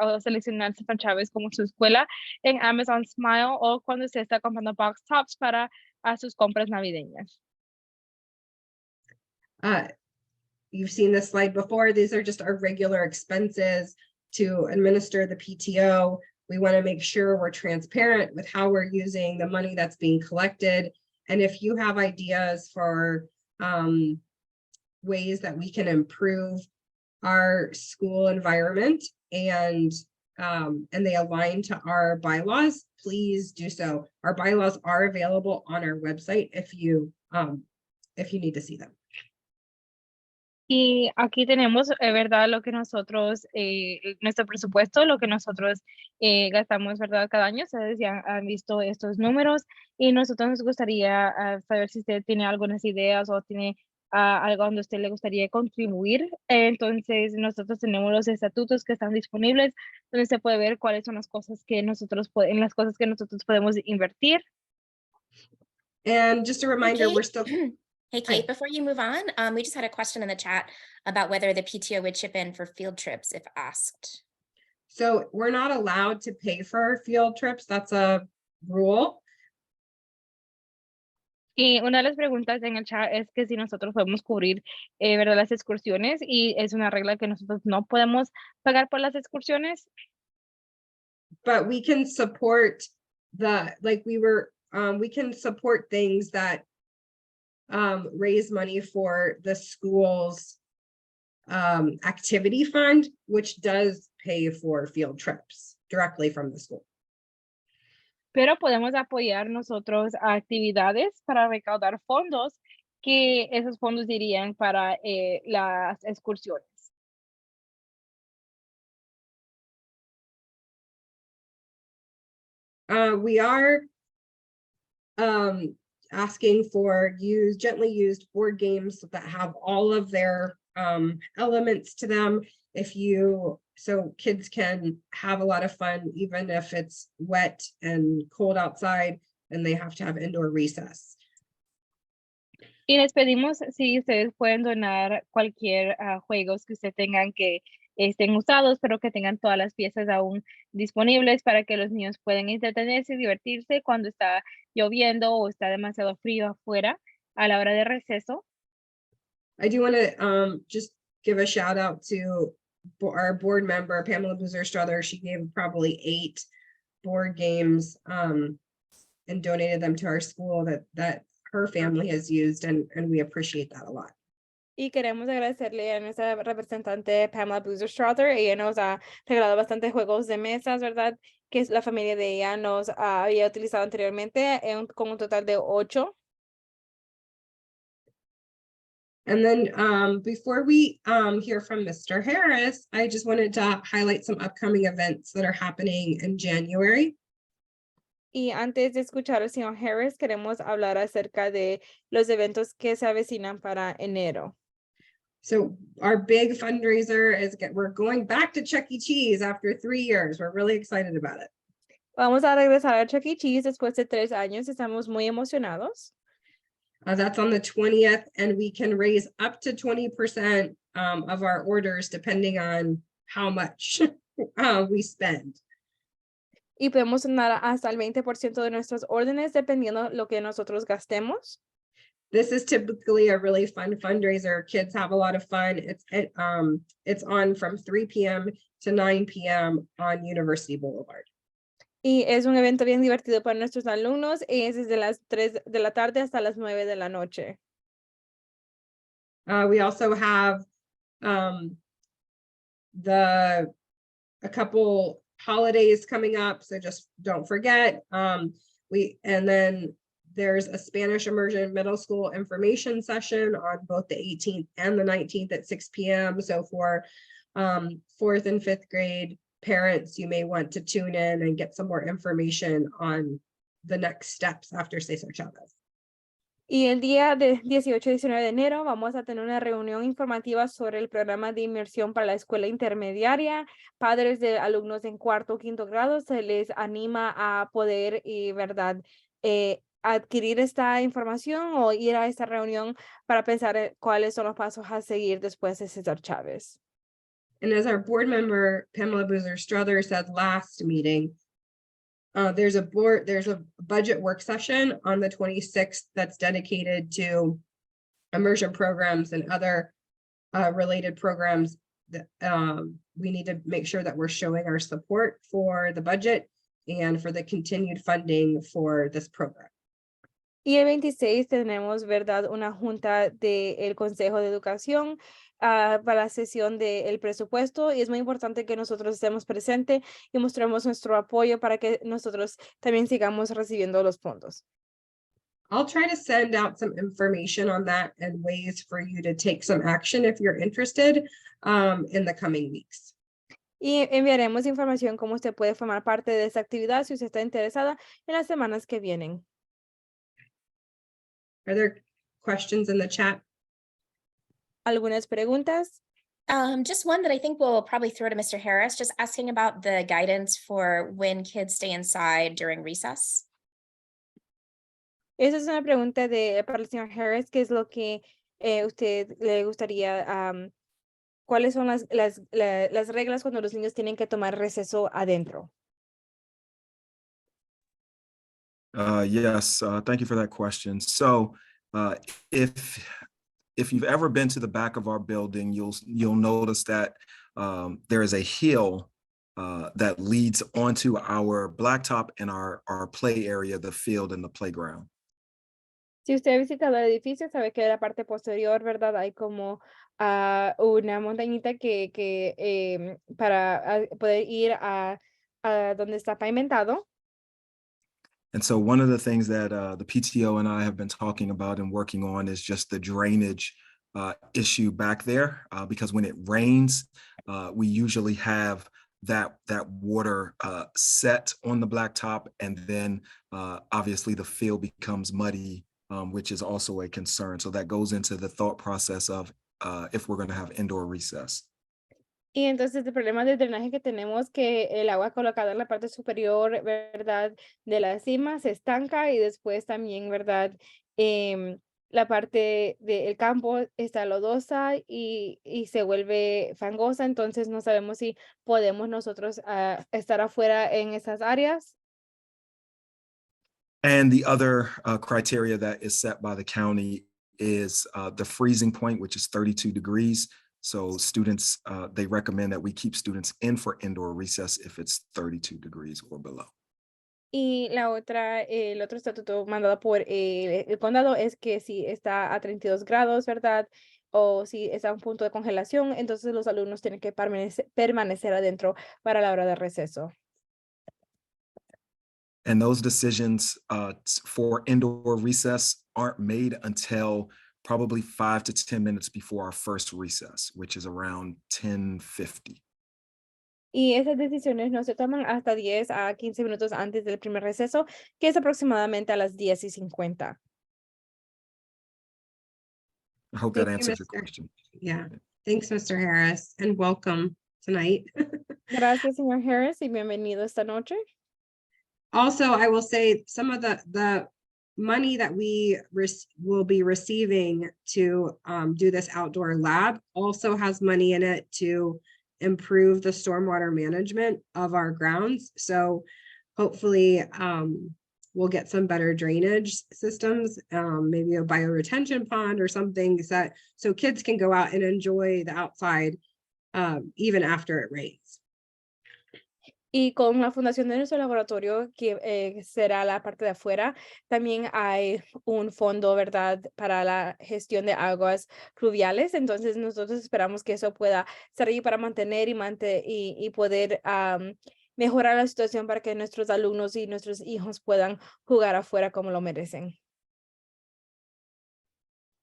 Speaker 2: O seleccionar Cesar Chávez como su escuela en Amazon Smile o cuando usted está comprando box tops para sus compras navideñas.
Speaker 1: You've seen this slide before. These are just our regular expenses to administer the PTO. We want to make sure we're transparent with how we're using the money that's being collected. And if you have ideas for ways that we can improve our school environment and they align to our bylaws, please do so. Our bylaws are available on our website if you need to see them.
Speaker 2: Y aquí tenemos, ¿verdad? Lo que nosotros, nuestro presupuesto, lo que nosotros gastamos, ¿verdad? Cada año. Ustedes ya han visto estos números y nosotros nos gustaría saber si usted tiene algunas ideas o tiene algo donde a usted le gustaría contribuir. Entonces, nosotros tenemos los estatutos que están disponibles, donde se puede ver cuáles son las cosas que nosotros en las cosas que nosotros podemos invertir.
Speaker 1: And just a reminder, we're still,
Speaker 6: Hey, Kate, before you move on, we just had a question in the chat about whether the PTO would chip in for field trips if asked.
Speaker 1: so we're not allowed to pay for our field trips. That's a rule.
Speaker 2: Y una de las preguntas en el chat es que si nosotros podemos cubrir, ¿verdad? Las excursiones, y es una regla que nosotros no podemos pagar por las excursiones.
Speaker 1: But we can support we can support things that raise money for the school's activity fund, which does pay for field trips directly from the school.
Speaker 2: Pero podemos apoyar nosotros a actividades para recaudar fondos, que esos fondos irían para las excursiones.
Speaker 1: We are asking for gently used board games that have all of their elements to them. So kids can have a lot of fun, even if it's wet and cold outside and they have to have indoor recess.
Speaker 2: Y les pedimos si ustedes pueden donar cualquier juegos que ustedes tengan que estén usados, pero que tengan todas las piezas aún disponibles para que los niños puedan entretenerse y divertirse cuando está lloviendo o está demasiado frío afuera a la hora de receso.
Speaker 1: I do want to just give a shout out to our board member, Pamela Boozer-Strother. She gave probably 8 board games and donated them to our school that her family has used, and we appreciate that a lot.
Speaker 2: Y queremos agradecerle a nuestra representante Pamela Boozer-Strother. Ella nos ha regalado bastantes juegos de mesas, ¿verdad? Que la familia de ella nos había utilizado anteriormente con un total de 8.
Speaker 1: And then before we hear from Mr. Harris, I just wanted to highlight some upcoming events that are happening in January.
Speaker 2: Y antes de escuchar al señor Harris, queremos hablar acerca de los eventos que se avecinan para enero.
Speaker 1: So our big fundraiser is we're going back to Chuck E. Cheese after 3 years. We're really excited about it.
Speaker 2: Vamos a regresar a Chuck E. Cheese después de 3 años. Estamos muy emocionados.
Speaker 1: That's on the 20th, and we can raise up to 20% of our orders depending on how much we spend.
Speaker 2: Y podemos donar hasta el 20% de nuestras órdenes dependiendo lo que nosotros gastemos.
Speaker 1: This is typically a really fun fundraiser. Kids have a lot of fun. It's on from 3 p.m. to 9 p.m. on University Boulevard.
Speaker 2: Y es un evento bien divertido para nuestros alumnos, y es desde las 3 de la tarde hasta las 9 de la noche.
Speaker 1: We also have a couple holidays coming up, so just don't forget. And then there's a Spanish immersion middle school information session on both the 18th and the 19th at 6 p.m. So for 4th and 5th grade parents, you may want to tune in and get some more information on the next steps after Cesar Chavez.
Speaker 2: Y el día de 18 y 19 de enero vamos a tener una reunión informativa sobre el programa de inmersión para la escuela intermediaria. Padres de alumnos en 4º o 5º grado se les anima a poder, ¿verdad? Adquirir esta información o ir a esta reunión para pensar cuáles son los pasos a seguir después de César Chávez.
Speaker 1: And as our board member, Pamela Boozer-Strother, said last meeting, there's a budget work session on the 26th that's dedicated to immersion programs and other related programs that we need to make sure that we're showing our support for the budget and for the continued funding for this program.
Speaker 2: Y el 26 tenemos, ¿verdad?, una junta del Consejo de Educación para la sesión del presupuesto, y es muy importante que nosotros estemos presentes y mostremos nuestro apoyo para que nosotros también sigamos recibiendo los fondos.
Speaker 1: I'll try to send out some information on that and ways for you to take some action if you're interested in the coming weeks.
Speaker 2: Y enviaremos información cómo usted puede formar parte de esta actividad si usted está interesada en las semanas que vienen.
Speaker 1: Are there questions in the chat?
Speaker 2: algunas preguntas.
Speaker 6: Just one that I think we'll probably throw to Mr. Harris, just asking about the guidance for when kids stay inside during recess.
Speaker 2: Esa es una pregunta para el señor Harris, ¿qué es lo que usted le gustaría, cuáles son las reglas cuando los niños tienen que tomar receso adentro?
Speaker 7: Yes, thank you for that question. So, if you've ever been to the back of our building, you'll notice that there is a hill that leads onto our blacktop and our play area, the field and the playground.
Speaker 2: Si usted ha visitado el edificio, sabe que en la parte posterior, ¿verdad? Hay como una montañita que para poder ir a donde está pavimentado.
Speaker 7: And so one of the things that the PTO and I have been talking about and working on is just the drainage issue back there, because when it rains, we usually have that water set on the blacktop, and then obviously the field becomes muddy, which is also a concern. So that goes into the thought process of if we're going to have indoor recess.
Speaker 2: Y entonces el problema del drenaje que tenemos que el agua colocada en la parte superior, ¿verdad? De la cima se estanca y después también, ¿verdad? La parte del campo está lodosa y se vuelve fangosa, entonces no sabemos si podemos nosotros estar afuera en esas áreas.
Speaker 7: And the other criteria that is set by the county is the freezing point, which is 32 degrees. So students, they recommend that we keep students in for indoor recess if it's 32 degrees or below.
Speaker 2: Y el otro estatuto mandado por el condado es que si está a 32 grados, ¿verdad? O si está a un punto de congelación, entonces los alumnos tienen que permanecer adentro para la hora de receso.
Speaker 7: And those decisions for indoor recess aren't made until probably 5 to 10 minutes before our first recess, which is around 10:50.
Speaker 2: Y esas decisiones no se toman hasta 10 a 15 minutos antes del primer receso, que es aproximadamente a las 10:50.
Speaker 7: I hope that
Speaker 1: Thank you,
Speaker 7: answers your
Speaker 1: Mr.
Speaker 7: question.
Speaker 1: Yeah, thanks, Mr. Harris, and welcome tonight.
Speaker 2: Gracias, señor Harris, y bienvenido esta noche.
Speaker 1: Also, I will say some of the money that we will be receiving to do this outdoor lab also has money in it to improve the stormwater management of our grounds. So hopefully we'll get some better drainage systems, maybe a bioretention pond or something so kids can go out and enjoy the outside even after it rains.
Speaker 2: Y con la fundación de nuestro laboratorio, que será la parte de afuera, también hay un fondo, ¿verdad?, para la gestión de aguas pluviales. Entonces, nosotros esperamos que eso pueda servir para mantener y poder mejorar la situación para que nuestros alumnos y nuestros hijos puedan jugar afuera como lo merecen.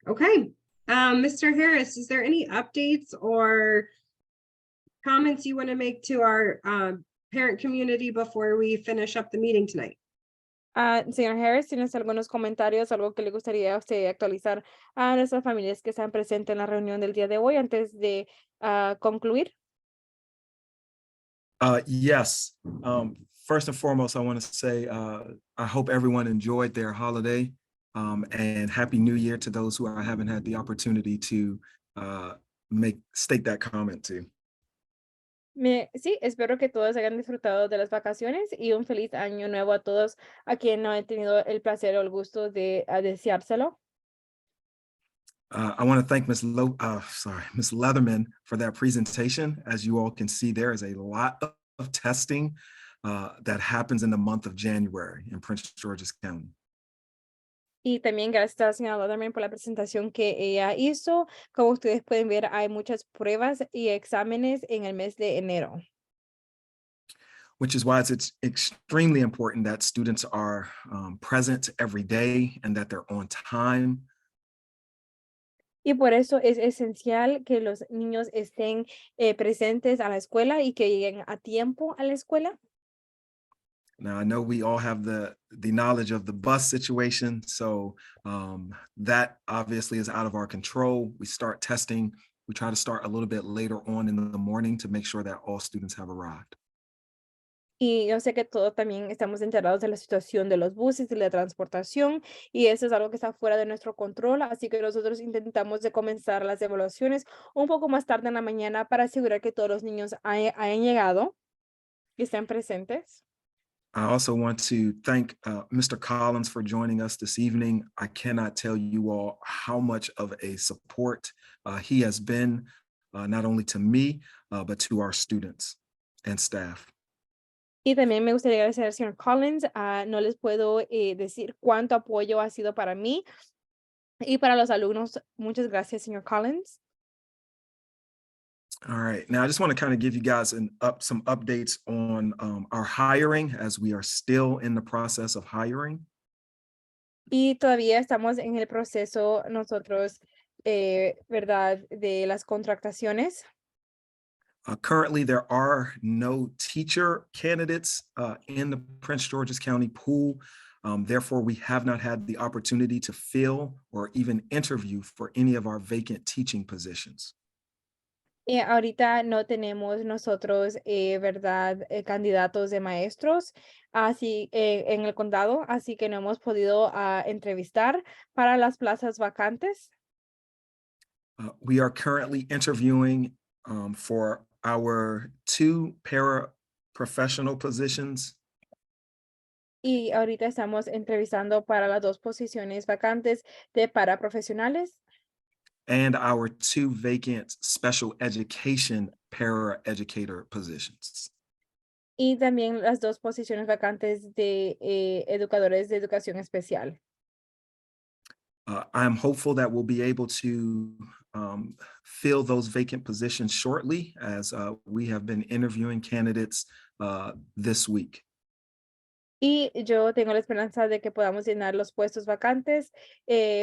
Speaker 1: Okay, Mr. Harris, is there any updates or comments you want to make to our parent community before we finish up the meeting tonight?
Speaker 2: Señor Harris, ¿tienes algunos comentarios, algo que le gustaría a usted actualizar a nuestras familias que están presentes en la reunión del día de hoy antes de concluir?
Speaker 7: Yes. First and foremost, I want to say I hope everyone enjoyed their holiday, and Happy New Year to those who I haven't had the opportunity to state that comment to.
Speaker 2: Sí, espero que todos hayan disfrutado de las vacaciones y un feliz año nuevo a todos a quien no he tenido el placer o el gusto de deseárselo.
Speaker 7: I want to thank Ms. Leatherman for that presentation. As you all can see, there is a lot of testing that happens in the month of January in Prince George's County.
Speaker 2: Y también gracias a la señora Leatherman por la presentación que ella hizo. Como ustedes pueden ver, hay muchas pruebas y exámenes en el mes de enero.
Speaker 7: Which is why it's extremely important that students are present every day and that they're on time.
Speaker 2: Y por eso es esencial que los niños estén presentes a la escuela y que lleguen a tiempo a la escuela.
Speaker 7: Now, I know we all have the knowledge of the bus situation, so that obviously is out of our control. We start testing. We try to start a little bit later on in the morning to make sure that all students have arrived.
Speaker 2: Y yo sé que todos también estamos enterados de la situación de los buses y la transportación, y eso es algo que está fuera de nuestro control, así que nosotros intentamos de comenzar las evaluaciones un poco más tarde en la mañana para asegurar que todos los niños hayan llegado y estén presentes.
Speaker 7: I also want to thank Mr. Collins for joining us this evening. I cannot tell you all how much of a support he has been, not only to me, but to our students and staff.
Speaker 2: Y también me gustaría agradecer al señor Collins. No les puedo decir cuánto apoyo ha sido para mí y para los alumnos. Muchas gracias, señor Collins.
Speaker 7: All right, now I just want to kind of give you guys some updates on our hiring, as we are still in the process of hiring.
Speaker 2: Y todavía estamos en el proceso nosotros, ¿verdad? De las contrataciones.
Speaker 7: Currently, there are no teacher candidates in the Prince George's County pool. Therefore, we have not had the opportunity to fill or even interview for any of our vacant teaching positions.
Speaker 2: Ahorita no tenemos nosotros, ¿verdad? Candidatos de maestros así, en el condado, así que no hemos podido entrevistar para las plazas vacantes.
Speaker 7: We are currently interviewing for our 2 paraprofessional positions.
Speaker 2: Y ahorita estamos entrevistando para las 2 posiciones vacantes de paraprofesionales.
Speaker 7: And our 2 vacant special education paraeducator positions.
Speaker 2: Y también las 2 posiciones vacantes de educadores de educación especial.
Speaker 7: I'm hopeful that we'll be able to fill those vacant positions shortly, as we have been interviewing candidates this week.
Speaker 2: Y yo tengo la esperanza de que podamos llenar los puestos vacantes,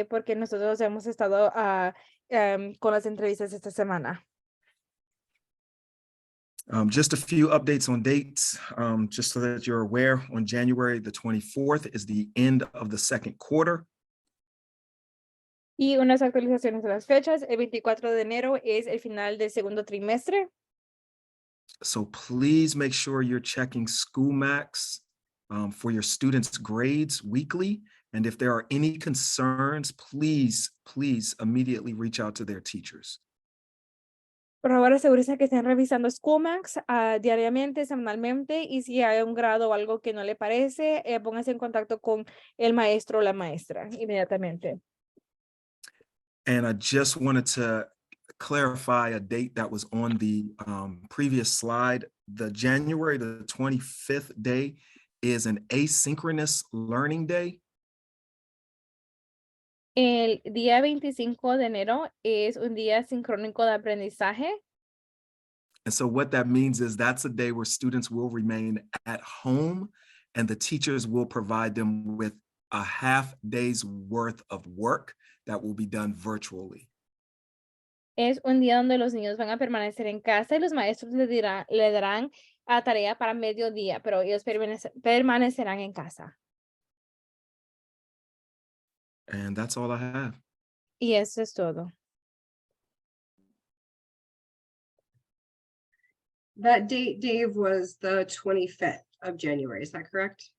Speaker 2: porque nosotros hemos estado con las entrevistas esta semana.
Speaker 7: Just a few updates on dates, just so that you're aware. On January the 24th is the end of the second quarter.
Speaker 2: Y unas actualizaciones de las fechas. El 24 de enero es el final del segundo trimestre.
Speaker 7: So please make sure you're checking SchoolMax for your students' grades weekly. And if there are any concerns, please immediately reach out to their teachers.
Speaker 2: Por favor, asegúrese que estén revisando SchoolMax diariamente, semanalmente, y si hay un grado o algo que no le parece, póngase en contacto con el maestro o la maestra inmediatamente.
Speaker 7: And I just wanted to clarify a date that was on the previous slide. The January the 25th day is an asynchronous learning day.
Speaker 2: El día 25 de enero es un día sincrónico de aprendizaje.
Speaker 7: And so what that means is that's a day where students will remain at home and the teachers will provide them with a half day's worth of work that will be done virtually.
Speaker 2: Es un día donde los niños van a permanecer en casa y los maestros le darán tarea para mediodía, pero ellos permanecerán en casa.
Speaker 7: And that's all I have.
Speaker 2: Y eso es todo.
Speaker 1: That date, Dave, was the 25th of January. Is that correct?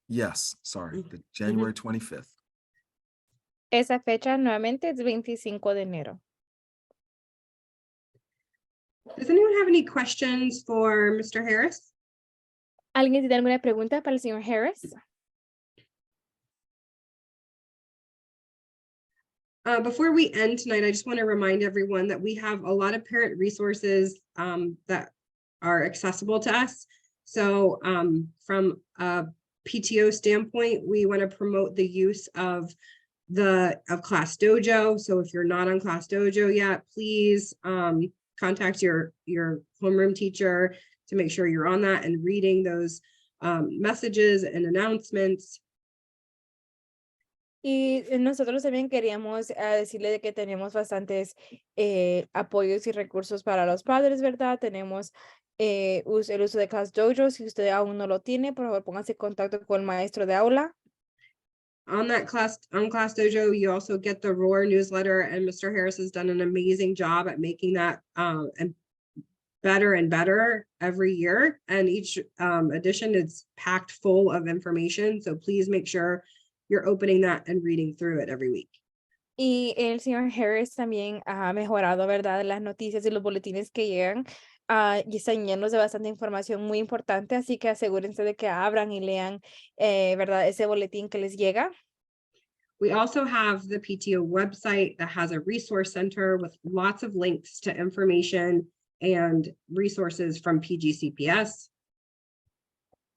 Speaker 7: Yes, sorry, the January 25th.
Speaker 2: Esa fecha nuevamente es 25 de enero.
Speaker 1: Does anyone have any questions for Mr. Harris?
Speaker 2: ¿Alguien tiene alguna pregunta para el señor Harris?
Speaker 1: Before we end tonight, I just want to remind everyone that we have a lot of parent resources that are accessible to us. So from a PTO standpoint, we want to promote the use of Class Dojo. So if you're not on Class Dojo yet, please contact your homeroom teacher to make sure you're on that and reading those messages and announcements.
Speaker 2: Y nosotros también queríamos decirle de que tenemos bastantes apoyos y recursos para los padres, ¿verdad? Tenemos el uso de Class Dojo. Si usted aún no lo tiene, por favor, póngase en contacto con el maestro de aula.
Speaker 1: On Class Dojo, you also get the Roar newsletter, and Mr. Harris has done an amazing job at making that and better every year. And each edition is packed full of information. So please make sure you're opening that and reading through it every week.
Speaker 2: Y el señor Harris también ha mejorado, ¿verdad? Las noticias y los boletines que llegan y están llenos de bastante información muy importante, así que asegúrense de que abran y lean, ¿verdad? Ese boletín que les llega.
Speaker 1: We also have the PTO website that has a resource center with lots of links to information and resources from PGCPS.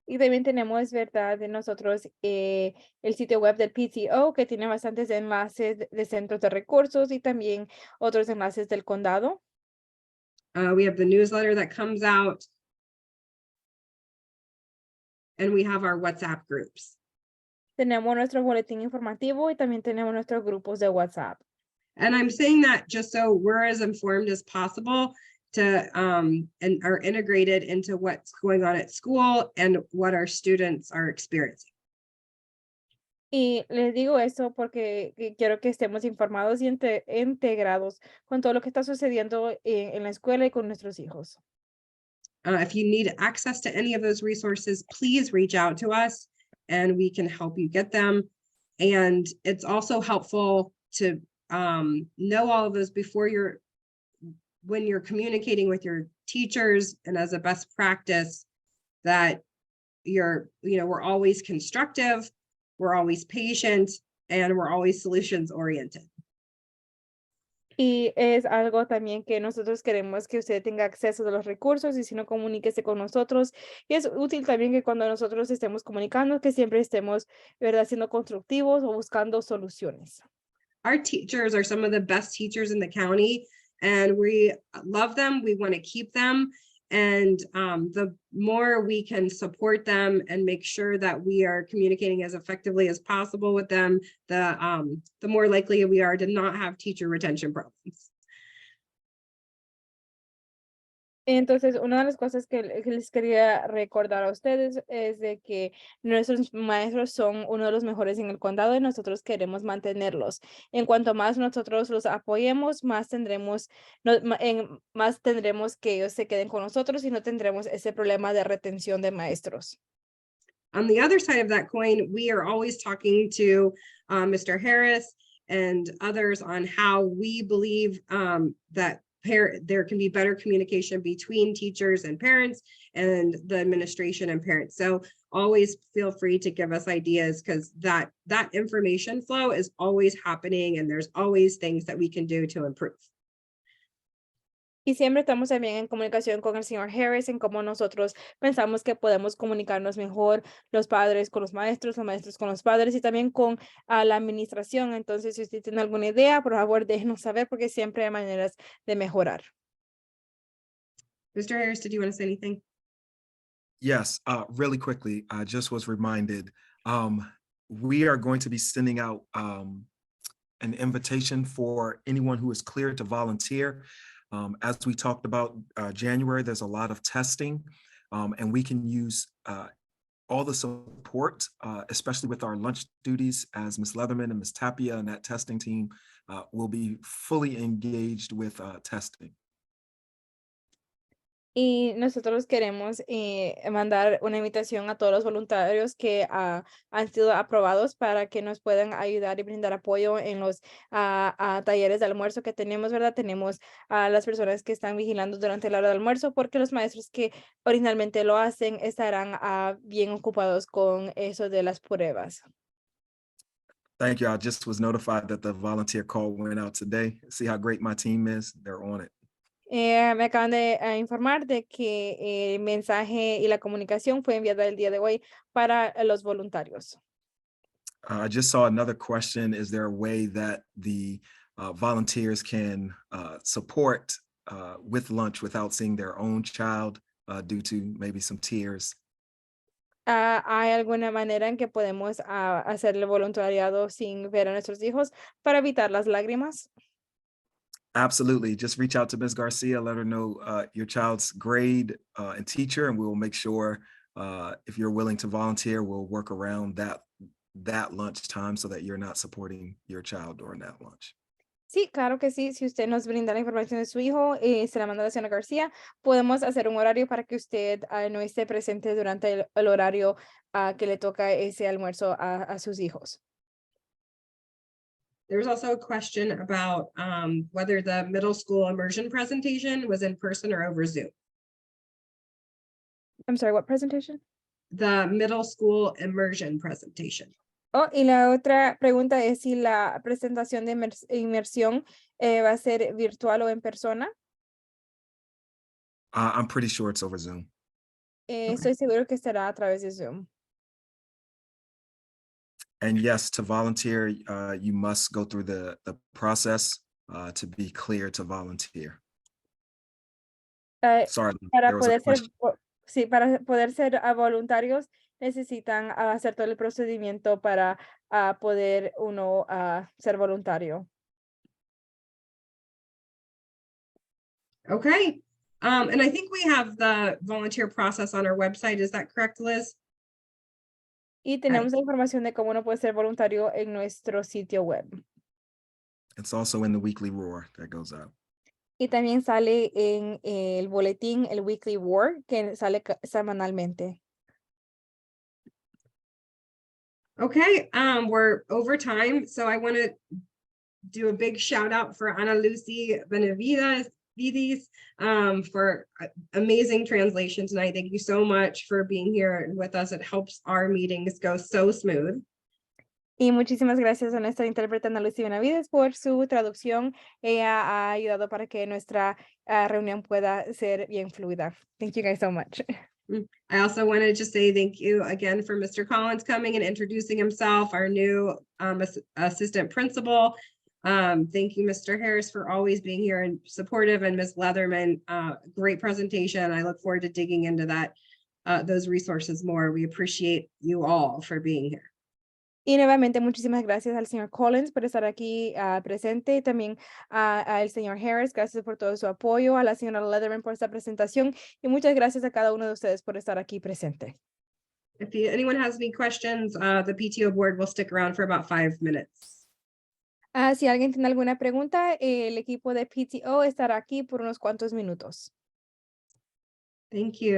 Speaker 2: Y también tenemos, ¿verdad? De nosotros el sitio web del PTO que tiene bastantes enlaces de centros de recursos y también otros enlaces del condado.
Speaker 1: We have the newsletter that comes out. And we have our WhatsApp groups.
Speaker 2: Tenemos nuestro boletín informativo y también tenemos nuestros grupos de WhatsApp.
Speaker 1: And I'm saying that just so we're as informed as possible to and are integrated into what's going on at school and what our students are experiencing.
Speaker 2: Y les digo esto porque quiero que estemos informados y integrados con todo lo que está sucediendo en la escuela y con nuestros hijos.
Speaker 1: If you need access to any of those resources, please reach out to us and we can help you get them. And it's also helpful to know all of this before when you're communicating with your teachers, and as a best practice that we're always constructive, we're always patient, and we're always solutions oriented.
Speaker 2: Y es algo también que nosotros queremos que usted tenga acceso a los recursos y si no, comuníquese con nosotros. Y es útil también que cuando nosotros estemos comunicando, que siempre estemos, ¿verdad?, siendo constructivos o buscando soluciones.
Speaker 1: Our teachers are some of the best teachers in the county, and we love them. We want to keep them. And the more we can support them and make sure that we are communicating as effectively as possible with them, the more likely we are to not have teacher retention problems.
Speaker 2: Entonces, una de las cosas que les quería recordar a ustedes es de que nuestros maestros son uno de los mejores en el condado y nosotros queremos mantenerlos. En cuanto más nosotros los apoyemos, más tendremos que ellos se queden con nosotros y no tendremos ese problema de retención de maestros.
Speaker 1: On the other side of that coin, we are always talking to Mr. Harris and others on how we believe that there can be better communication between teachers and parents and the administration and parents. So always feel free to give us ideas, because that information flow is always happening and there's always things that we can do to improve.
Speaker 2: Y siempre estamos también en comunicación con el señor Harris en cómo nosotros pensamos que podemos comunicarnos mejor, los padres con los maestros con los padres y también con la administración. Entonces, si usted tiene alguna idea, por favor, déjenos saber porque siempre hay maneras de mejorar.
Speaker 1: Mr. Harris, did you want to say anything?
Speaker 7: Yes, really quickly, I just was reminded, we are going to be sending out an invitation for anyone who is cleared to volunteer. As we talked about January, there's a lot of testing, and we can use all the support, especially with our lunch duties, as Ms. Leatherman and Ms. Tapia and that testing team will be fully engaged with testing.
Speaker 2: Y nosotros queremos mandar una invitación a todos los voluntarios que han sido aprobados para que nos puedan ayudar y brindar apoyo en los talleres de almuerzo que tenemos, ¿verdad? Tenemos a las personas que están vigilando durante la hora de almuerzo porque los maestros que originalmente lo hacen estarán bien ocupados con eso de las pruebas.
Speaker 7: Thank you. I just was notified that the volunteer call went out today. See how great my team is? They're on it.
Speaker 2: Me acaban de informar de que el mensaje y la comunicación fue enviada el día de hoy para los voluntarios.
Speaker 7: I just saw another question. Is there a way that the volunteers can support with lunch without seeing their own child due to maybe some tears?
Speaker 2: ¿Hay alguna manera en que podemos hacer el voluntariado sin ver a nuestros hijos para evitar las lágrimas?
Speaker 7: Absolutely. Just reach out to Ms. Garcia, let her know your child's grade and teacher, and we will make sure if you're willing to volunteer, we'll work around that lunch time so that you're not supporting your child during that lunch.
Speaker 2: Sí, claro que sí. Si usted nos brinda la información de su hijo, se la manda a la señora García, podemos hacer un horario para que usted no esté presente durante el horario que le toca ese almuerzo a sus hijos.
Speaker 1: There's also a question about whether the middle school immersion presentation was in person or over Zoom.
Speaker 2: I'm sorry, what presentation?
Speaker 1: The middle school immersion presentation.
Speaker 2: Oh, y la otra pregunta es si la presentación de inmersión va a ser virtual o en persona.
Speaker 7: I'm pretty sure it's over Zoom.
Speaker 2: Estoy seguro que estará a través de Zoom.
Speaker 7: And yes, to volunteer, you must go through the process to be clear to volunteer. Sorry,
Speaker 2: Para
Speaker 7: there was a
Speaker 2: poder ser,
Speaker 7: question.
Speaker 2: sí, para poder ser voluntarios necesitan hacer todo el procedimiento para poder uno ser voluntario.
Speaker 1: Okay. And I think we have the volunteer process on our website. Is that correct, Liz?
Speaker 2: Y tenemos la información de cómo uno puede ser voluntario en nuestro sitio web.
Speaker 7: It's also in the weekly roar that goes out.
Speaker 2: Y también sale en el boletín, el Weekly War, que sale semanalmente.
Speaker 1: Okay, we're over time, so I want to do a big shout out for Ana Lucy Benavides for amazing translation tonight. Thank you so much for being here with us. It helps our meetings go so smooth.
Speaker 2: Y muchísimas gracias a nuestra intérprete Ana Lucy Benavides por su traducción. Ella ha ayudado para que nuestra reunión pueda ser bien fluida. Thank you guys so much.
Speaker 1: I also wanted to say thank you again for Mr. Collins coming and introducing himself, our new assistant principal. Thank you, Mr. Harris, for always being here and supportive, and Ms. Leatherman, great presentation. I look forward to digging into those resources more. We appreciate you all for being here.
Speaker 2: Y nuevamente muchísimas gracias al señor Collins por estar aquí presente, y también al señor Harris, gracias por todo su apoyo, a la señora Leatherman por esta presentación, y muchas gracias a cada uno de ustedes por estar aquí presente.
Speaker 1: If anyone has any questions, the PTO board will stick around for about 5 minutes.
Speaker 2: Si alguien tiene alguna pregunta, el equipo de PTO estará aquí por unos cuantos minutos.
Speaker 1: Thank you.